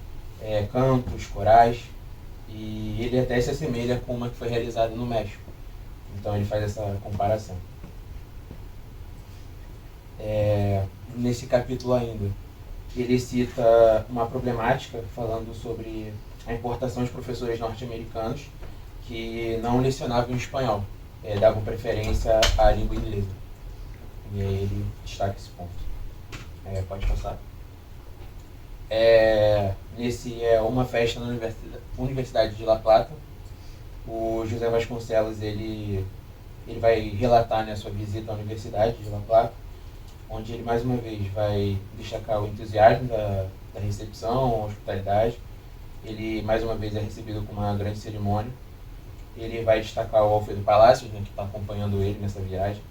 cantos, corais, e ele até se assemelha com uma que foi realizada no México. Então ele faz essa comparação. Nesse capítulo ainda, ele cita uma problemática falando sobre a importação de professores norte-americanos que não lecionavam em espanhol, davam preferência à língua inglesa. E aí ele destaca esse ponto. Pode passar. Nesse uma festa na Universidade de La Plata, o José Vasconcelos ele vai relatar, né, sua visita à Universidade de La Plata, onde ele mais uma vez vai destacar o entusiasmo da recepção, a hospitalidade. Ele mais uma vez é recebido com uma grande cerimônia. Ele vai destacar o Alfredo Palacios, né, que está acompanhando ele nessa viagem,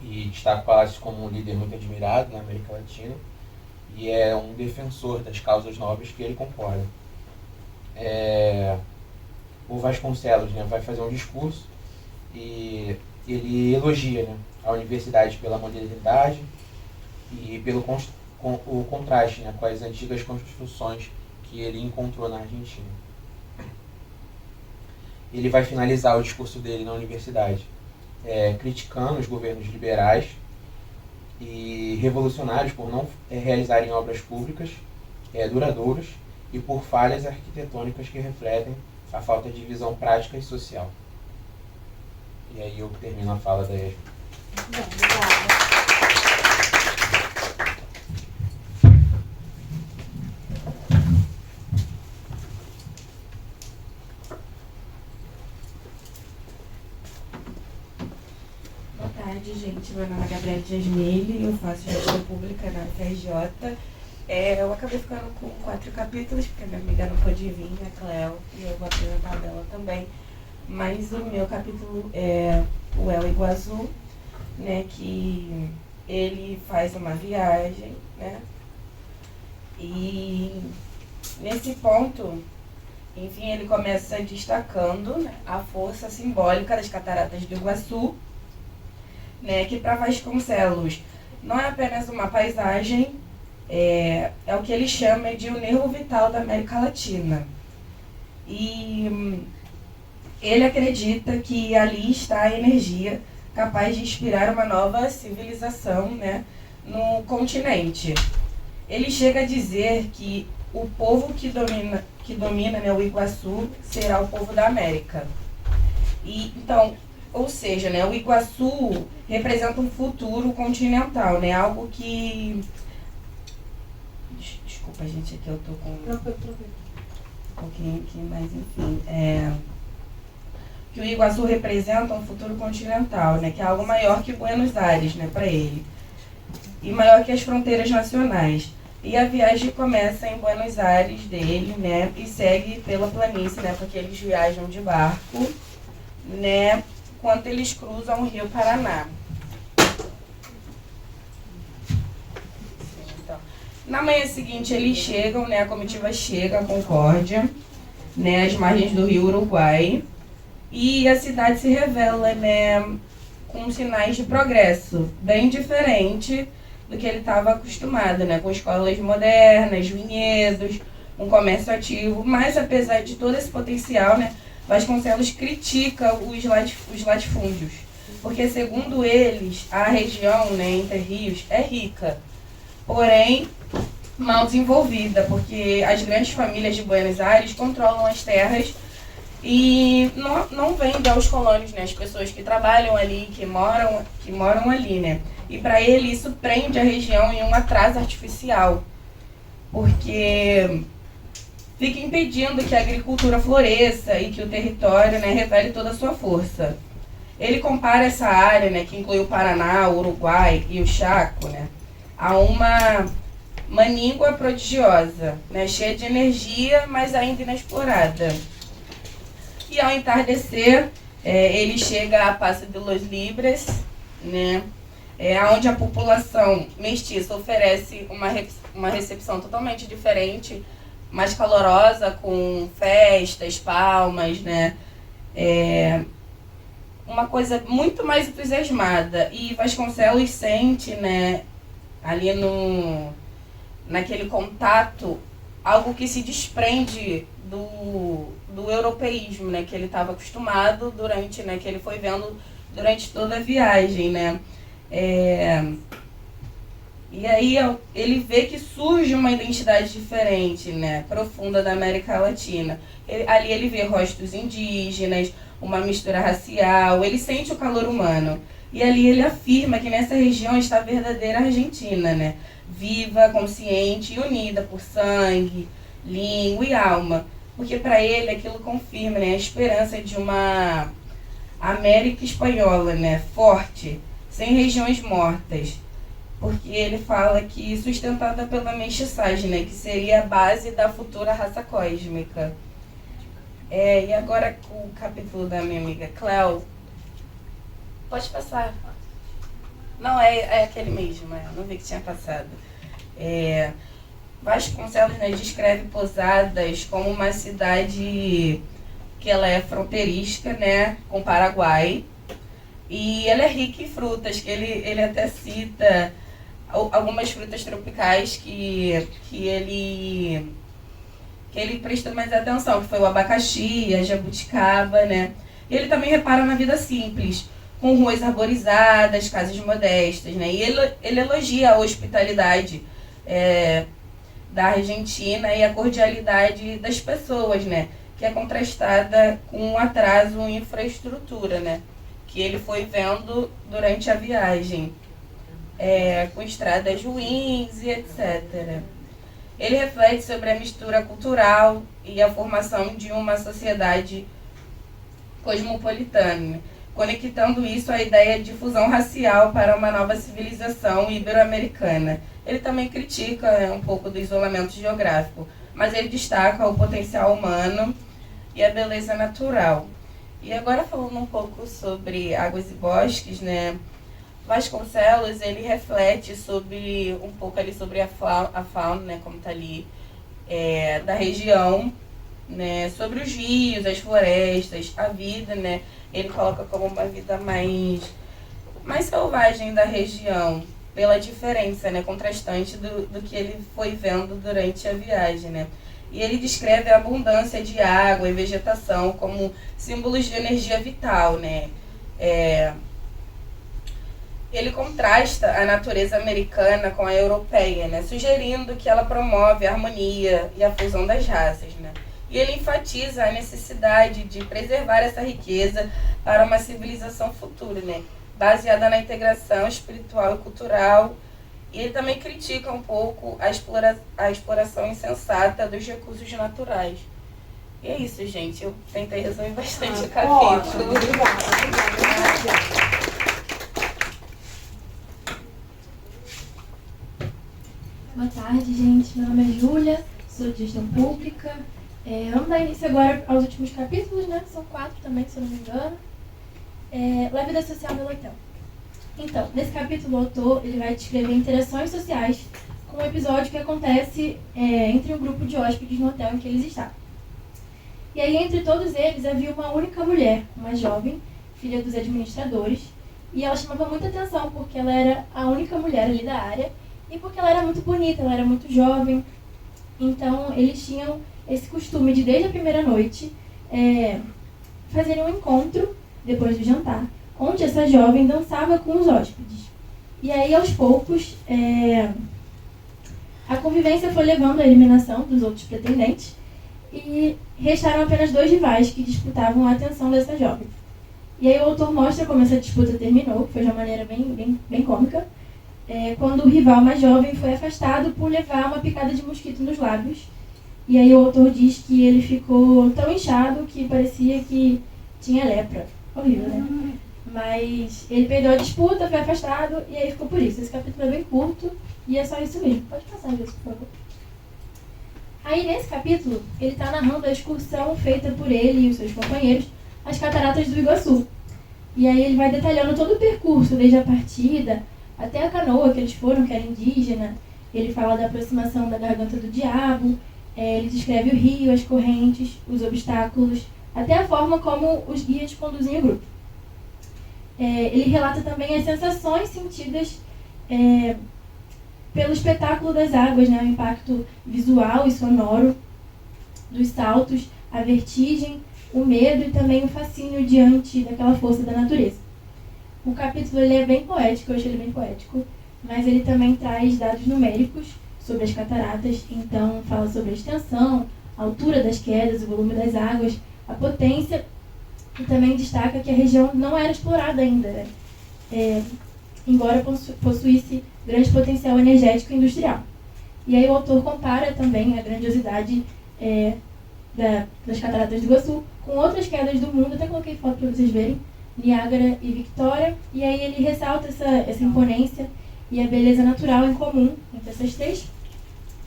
e destaca o Palacios como um líder muito admirado na América Latina, e é um defensor das causas nobres que ele concorda. O Vasconcelos, né, vai fazer um discurso e ele elogia, né, a universidade pela modernidade e pelo o contraste, né, com as antigas construções que ele encontrou na Argentina. Ele vai finalizar o discurso dele na universidade criticando os governos liberais e revolucionários por não realizarem obras públicas duradouras e por falhas arquitetônicas que refletem a falta de visão prática e social. E aí eu termino a fala da Yasmin. Obrigada. Boa tarde, gente. Meu nome é Gabriela Jasmine, eu faço gestão pública na FRJ. Eu acabei ficando com 4 capítulos, porque a minha amiga não pôde vir, a Cleo, e eu vou apresentar dela também. Mas o meu capítulo é o El Iguaçu, né, que ele faz uma viagem, né? E nesse ponto, enfim, ele começa destacando, né, a força simbólica das cataratas do Iguaçu, né, que para Vasconcelos não é apenas uma paisagem, é o que ele chama de o nervo vital da América Latina. E ele acredita que ali está a energia capaz de inspirar uma nova civilização, né, no continente. Ele chega a dizer que o povo que domina, né, o Iguaçu será o povo da América. E, então, ou seja, né, o Iguaçu representa um futuro continental, né, algo que... Desculpa, gente, aqui eu tô com um pouquinho aqui, mas enfim, que o Iguaçu representa um futuro continental, né, que é algo maior que Buenos Aires, né, para ele, e maior que as fronteiras nacionais. E a viagem começa em Buenos Aires dele, né, e segue pela planície, né, porque eles viajam de barco, né, enquanto eles cruzam o Rio Paraná. Então, na manhã seguinte eles chegam, né, a comitiva chega a Concórdia, né, às margens do Rio Uruguai, e a cidade se revela, né, com sinais de progresso, bem diferente do que ele estava acostumado, né, com escolas modernas, vinhedos, um comércio ativo, mas apesar de todo esse potencial, né, Vasconcelos critica os latifúndios, porque segundo eles, a região, né, Entre Rios é rica, porém mal desenvolvida, porque as grandes famílias de Buenos Aires controlam as terras e não vendem aos colonos, né, as pessoas que trabalham ali, que moram ali, né. E para ele isso prende a região em um atraso artificial, porque fica impedindo que a agricultura floresça e que o território, né, revele toda a sua força. Ele compara essa área, né, que inclui o Paraná, o Uruguai e o Chaco, né, a uma maníngua prodigiosa, né, cheia de energia, mas ainda inexplorada. E ao entardecer, ele chega a Paso de los Libres, né, onde a população mestiça oferece uma recepção totalmente diferente, mais calorosa, com festas, palmas, né? Uma coisa muito mais entusiasmada. E Vasconcelos sente, né, ali naquele contato, algo que se desprende do europeísmo, né, que ele estava acostumado durante, né, que ele foi vendo durante toda a viagem, né. E aí ele vê que surge uma identidade diferente, né, profunda da América Latina. Ali ele vê rostos indígenas, uma mistura racial, ele sente o calor humano. E ali ele afirma que nessa região está a verdadeira Argentina, né, viva, consciente e unida por sangue, língua e alma. Porque para ele aquilo confirma, né, a esperança de uma América espanhola, né, forte, sem regiões mortas. Porque ele fala que sustentada pela mestiçagem, né, que seria a base da futura raça cósmica. E agora o capítulo da minha amiga Cléo. Pode passar. Não, é aquele mesmo, não vi que tinha passado. Vasconcelos, né, descreve Posadas como uma cidade que ela é fronteiriça, né, com o Paraguai. E ela é rica em frutas, que ele até cita algumas frutas tropicais que ele prestou mais atenção, que foi o abacaxi, a jabuticaba, né? E ele também repara na vida simples, com ruas arborizadas, casas modestas, né? E ele elogia a hospitalidade da Argentina e a cordialidade das pessoas, né? Que é contrastada com o atraso em infraestrutura, né? Que ele foi vendo durante a viagem, com estradas ruins e etc. Ele reflete sobre a mistura cultural e a formação de uma sociedade cosmopolitana, conectando isso à ideia de fusão racial para uma nova civilização ibero-americana. Ele também critica um pouco do isolamento geográfico, mas ele destaca o potencial humano e a beleza natural. E agora falando um pouco sobre Águas e Bosques, né? Vasconcelos, ele reflete sobre um pouco ali sobre a fauna, né, como está ali, da região, né, sobre os rios, as florestas, a vida, né, ele coloca como uma vida mais selvagem da região, pela diferença, né, contrastante do que ele foi vendo durante a viagem, né. E ele descreve a abundância de água e vegetação como símbolos de energia vital, né. Ele contrasta a natureza americana com a europeia, né, sugerindo que ela promove a harmonia e a fusão das raças, né. E ele enfatiza a necessidade de preservar essa riqueza para uma civilização futura, né, baseada na integração espiritual e cultural. E ele também critica um pouco a exploração insensata dos recursos naturais. E é isso, gente. Eu tentei resumir bastante o capítulo. Obrigada. Boa tarde, gente. Meu nome é Júlia, sou de gestão pública. Vamos dar início agora aos últimos capítulos, né? São 4 também, se eu não me engano. La vida social no hotel. Então, nesse capítulo, o autor ele vai descrever interações sociais com um episódio que acontece entre um grupo de hóspedes no hotel em que eles estavam. E aí, entre todos eles, havia uma única mulher, uma jovem, filha dos administradores, e ela chamava muita atenção porque ela era a única mulher ali da área e porque ela era muito bonita, ela era muito jovem. Então, eles tinham esse costume de, desde a primeira noite, fazerem um encontro depois do jantar, onde essa jovem dançava com os hóspedes. E aí, aos poucos, a convivência foi levando à eliminação dos outros pretendentes e restaram apenas 2 rivais que disputavam a atenção dessa jovem. E aí o autor mostra como essa disputa terminou, foi de uma maneira bem cômica, quando o rival mais jovem foi afastado por levar uma picada de mosquito nos lábios. E aí o autor diz que ele ficou tão inchado que parecia que tinha lepra. Horrível, né? Mas ele perdeu a disputa, foi afastado e aí ficou por isso. Esse capítulo é bem curto e é só isso mesmo. Pode passar, Deus, por favor. Aí nesse capítulo, ele está narrando a excursão feita por ele e os seus companheiros às cataratas do Iguaçu. E aí ele vai detalhando todo o percurso, desde a partida até a canoa que eles foram, que era indígena. Ele fala da aproximação da Garganta do Diabo, ele descreve o rio, as correntes, os obstáculos, até a forma como os guias conduzem o grupo. Ele relata também as sensações sentidas pelo espetáculo das águas, né? O impacto visual e sonoro dos saltos, a vertigem, o medo e também o fascínio diante daquela força da natureza. O capítulo ele é bem poético, eu achei ele bem poético, mas ele também traz dados numéricos sobre as cataratas, então fala sobre a extensão, a altura das quedas, o volume das águas, a potência, e também destaca que a região não era explorada ainda, né? Embora possuísse grande potencial energético e industrial. E aí o autor compara também a grandiosidade das cataratas do Iguaçu com outras quedas do mundo, até coloquei foto para vocês verem, Niágara e Victoria, e aí ele ressalta essa imponência e a beleza natural em comum entre essas 3,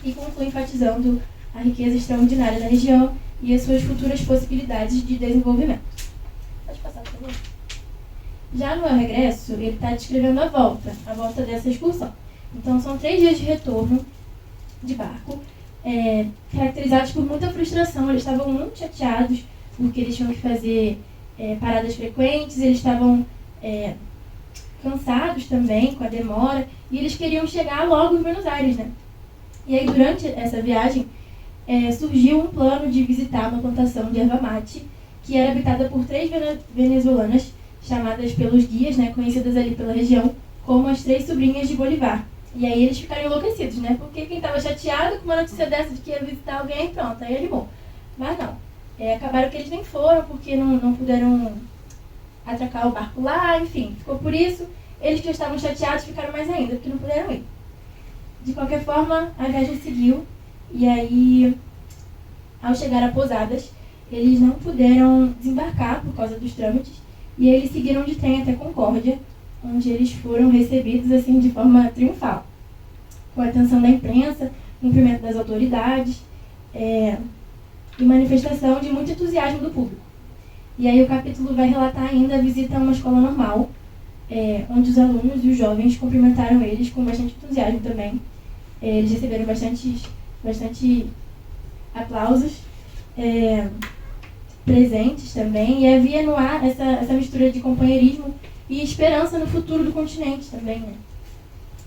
e conclui enfatizando a riqueza extraordinária da região e as suas futuras possibilidades de desenvolvimento. Pode passar, por favor. Já no regresso, ele está descrevendo a volta dessa excursão. Então, são 3 dias de retorno de barco, caracterizados por muita frustração. Eles estavam muito chateados porque eles tinham que fazer paradas frequentes, eles estavam cansados também com a demora, e eles queriam chegar logo em Buenos Aires, né? E aí, durante essa viagem, surgiu um plano de visitar uma plantação de erva mate, que era habitada por 3 venezuelanas, chamadas pelos guias, né, conhecidas ali pela região, como as 3 sobrinhas de Bolivar. E aí eles ficaram enlouquecidos, né? Porque quem estava chateado com uma notícia dessa de que ia visitar alguém, pronto, aí animou. Mas não. Acabaram que eles nem foram, porque não puderam atracar o barco lá, enfim. Ficou por isso. Eles que já estavam chateados ficaram mais ainda, porque não puderam ir. De qualquer forma, a viagem seguiu. E aí, ao chegar a Posadas, eles não puderam desembarcar por causa dos trâmites. E eles seguiram de trem até Concórdia, onde eles foram recebidos assim de forma triunfal, com a atenção da imprensa, cumprimento das autoridades e manifestação de muito entusiasmo do público. E aí o capítulo vai relatar ainda a visita a uma escola normal, onde os alunos e os jovens cumprimentaram eles com bastante entusiasmo também. Eles receberam bastante aplausos, presentes também, e havia no ar essa mistura de companheirismo e esperança no futuro do continente também, né?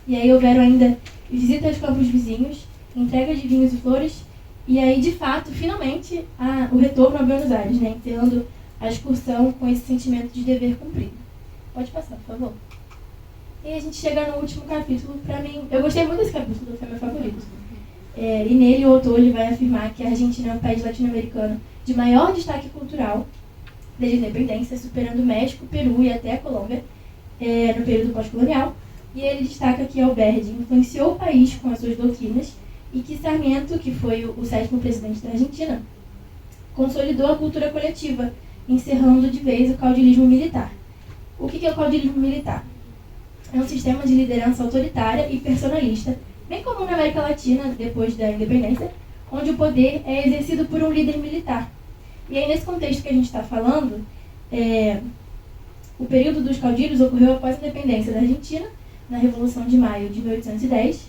E aí houveram ainda visitas aos campos vizinhos, entrega de vinhos e flores, e aí, de fato, finalmente, o retorno a Buenos Aires, né? Encerrando a excursão com esse sentimento de dever cumprido. Pode passar, por favor. E a gente chega no último capítulo. Pra mim, eu gostei muito desse capítulo, foi meu favorito. E nele o autor ele vai afirmar que a Argentina é um país latino-americano de maior destaque cultural desde a independência, superando o México, Peru e até a Colômbia, no período pós-colonial. E ele destaca que Alberdi influenciou o país com as suas doutrinas e que Sarmiento, que foi o 7º presidente da Argentina, consolidou a cultura coletiva, encerrando de vez o caudilismo militar. O que é o caudilismo militar? É um sistema de liderança autoritária e personalista, bem comum na América Latina depois da independência, onde o poder é exercido por um líder militar. E aí, nesse contexto que a gente está falando, o período dos caudilhos ocorreu após a independência da Argentina, na Revolução de Maio de 1810.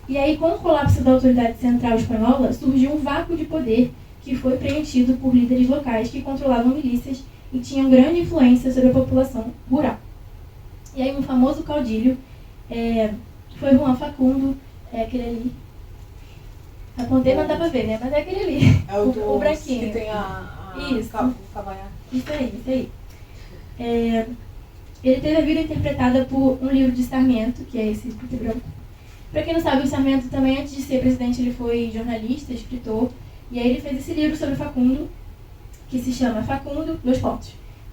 E aí, com o colapso da autoridade central espanhola, surgiu um vácuo de poder que foi preenchido por líderes locais que controlavam milícias e tinham grande influência sobre a população rural. E aí, um famoso caudilho foi Juan Facundo, aquele ali. Apontei, mas dá pra ver, né? Mas é aquele ali. É o branquinho. Que tem Isso. cavanhaque. Isso aí. Ele teve a vida interpretada por um livro de Sarmiento, que é esse preto e branco. Pra quem não sabe, o Sarmiento também, antes de ser presidente, ele foi jornalista, escritor. E aí ele fez esse livro sobre Facundo, que se chama Facundo,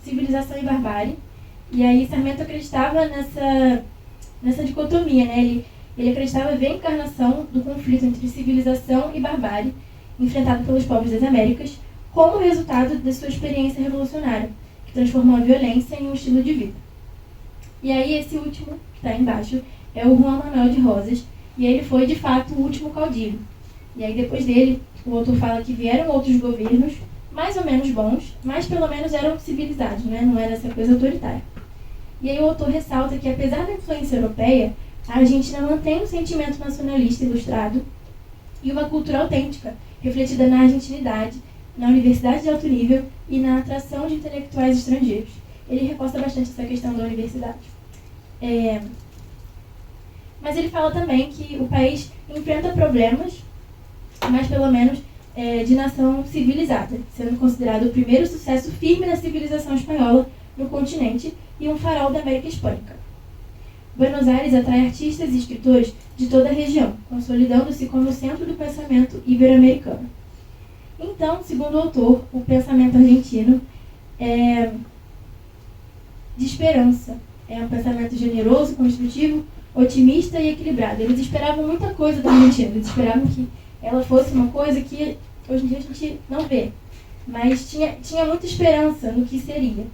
Civilização e Barbárie. E aí Sarmiento acreditava nessa dicotomia, né? Ele acreditava ver a encarnação do conflito entre civilização e barbárie, enfrentado pelos povos das Américas, como resultado de sua experiência revolucionária, que transformou a violência em um estilo de vida. E aí esse último, que está embaixo, é o Juan Manuel de Rosas, e ele foi, de fato, o último caudilho. E aí depois dele, o autor fala que vieram outros governos, mais ou menos bons, mas pelo menos eram civilizados, né? Não era essa coisa autoritária. E aí o autor ressalta que, apesar da influência europeia, a Argentina mantém um sentimento nacionalista ilustrado e uma cultura autêntica, refletida na argentinidade, na universidade de alto nível e na atração de intelectuais estrangeiros. Ele reforça bastante essa questão da universidade. Mas ele fala também que o país enfrenta problemas, mas pelo menos de nação civilizada, sendo considerado o primeiro sucesso firme da civilização espanhola no continente e um farol da América Hispânica. Buenos Aires atrai artistas e escritores de toda a região, consolidando-se como o centro do pensamento ibero-americano. Então, segundo o autor, o pensamento argentino é de esperança. É um pensamento generoso, construtivo, otimista e equilibrado. Eles esperavam muita coisa da Argentina. Eles esperavam que ela fosse uma coisa que hoje em dia a gente não vê. Mas tinha muita esperança no que seria.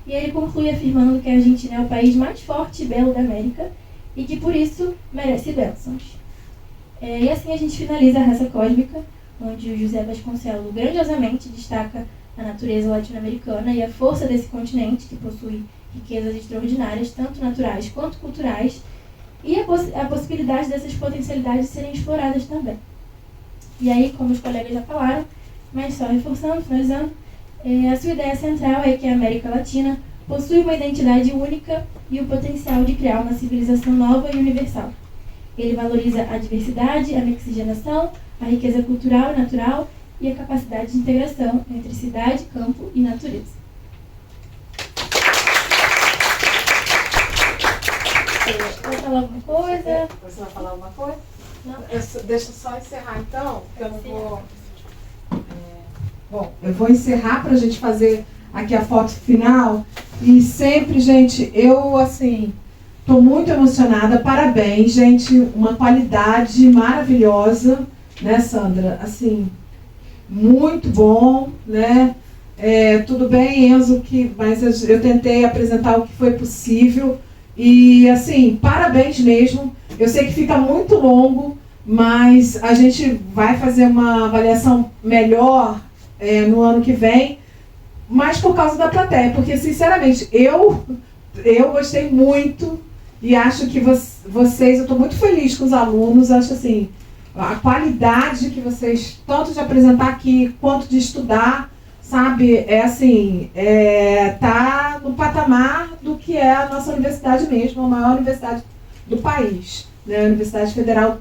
E ele conclui afirmando que a Argentina é o país mais forte e belo da América e que, por isso, merece bênçãos. E assim a gente finaliza a Raça Cósmica, onde o José Vasconcelos grandiosamente destaca a natureza latino-americana e a força desse continente, que possui riquezas extraordinárias, tanto naturais quanto culturais, e a possibilidade dessas potencialidades serem exploradas também. E aí, como os colegas já falaram, mas só reforçando, finalizando, a sua ideia central é que a América Latina possui uma identidade única e o potencial de criar uma civilização nova e universal. Ele valoriza a diversidade, a mixigenação, a riqueza cultural e natural e a capacidade de integração entre cidade, campo e natureza. Vai falar alguma coisa? Você vai falar alguma coisa? Não. Deixa eu só encerrar então, porque eu não vou... Bom, eu vou encerrar para a gente fazer aqui a foto final. E sempre, gente, eu, assim, estou muito emocionada. Parabéns, gente. Uma qualidade maravilhosa, né, Sandra? Assim, muito bom, né? Tudo bem, Enzo, mas eu tentei apresentar o que foi possível. E, assim, parabéns mesmo. Eu sei que fica muito longo, mas a gente vai fazer uma avaliação melhor no ano que vem. mas por causa da plateia, porque sinceramente eu gostei muito e acho que vocês, eu estou muito feliz com os alunos, acho assim, a qualidade que vocês, tanto de apresentar aqui quanto de estudar, sabe, tá no patamar do que é a nossa universidade mesmo, a maior universidade do país, né, a Universidade Federal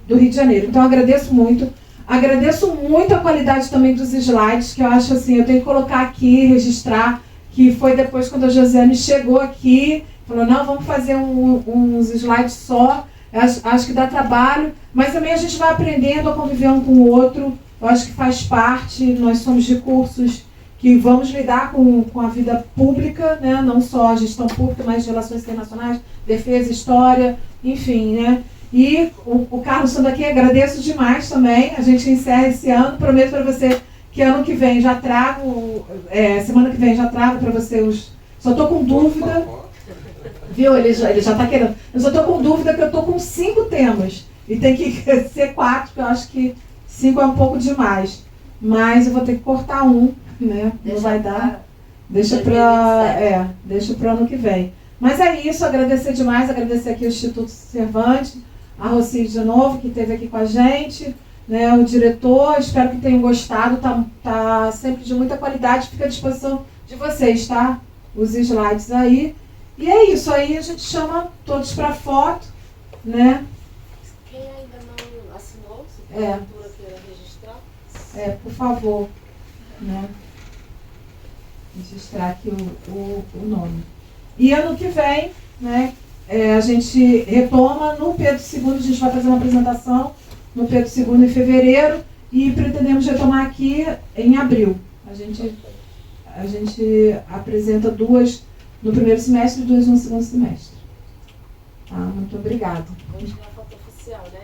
do Rio de Janeiro. Então, agradeço muito a qualidade também dos slides, que eu acho assim, eu tenho que colocar aqui, registrar, que foi depois quando a Josiane chegou aqui, falou, não, vamos fazer uns slides só, acho que dá trabalho, mas também a gente vai aprendendo a conviver um com o outro, eu acho que faz parte, nós somos de cursos que vamos lidar com a vida pública, né? Não só a gestão pública, mas relações internacionais, defesa, história, enfim, né? E o Carlos estando aqui, agradeço demais também, a gente encerra esse ano, prometo para você que ano que vem já trago, semana que vem já trago para você só estou com dúvida, viu? Ele já está querendo, eu só estou com dúvida que eu estou com 5 temas, e tem que ser 4, porque eu acho que 5 é um pouco demais, mas eu vou ter que cortar um, né? Não vai dar. Deixa para ano que vem. Mas é isso, agradecer demais, agradecer aqui o Instituto Cervantes, a Roci de novo, que esteve aqui com a gente, né? O diretor, espero que tenham gostado, tá sempre de muita qualidade, fica à disposição de vocês, tá? Os slides aí. E é isso, aí a gente chama todos para foto, né? Quem ainda não assinou, se porventura queira registrar. Por favor, né? Registrar aqui o nome. E ano que vem, né, a gente retoma no Pedro II, a gente vai fazer uma apresentação no Pedro II em fevereiro e pretendemos retomar aqui em abril. A gente apresenta 2 no primeiro semestre e 2 no segundo semestre. Tá? Muito obrigada. Vamos tirar a foto oficial, né?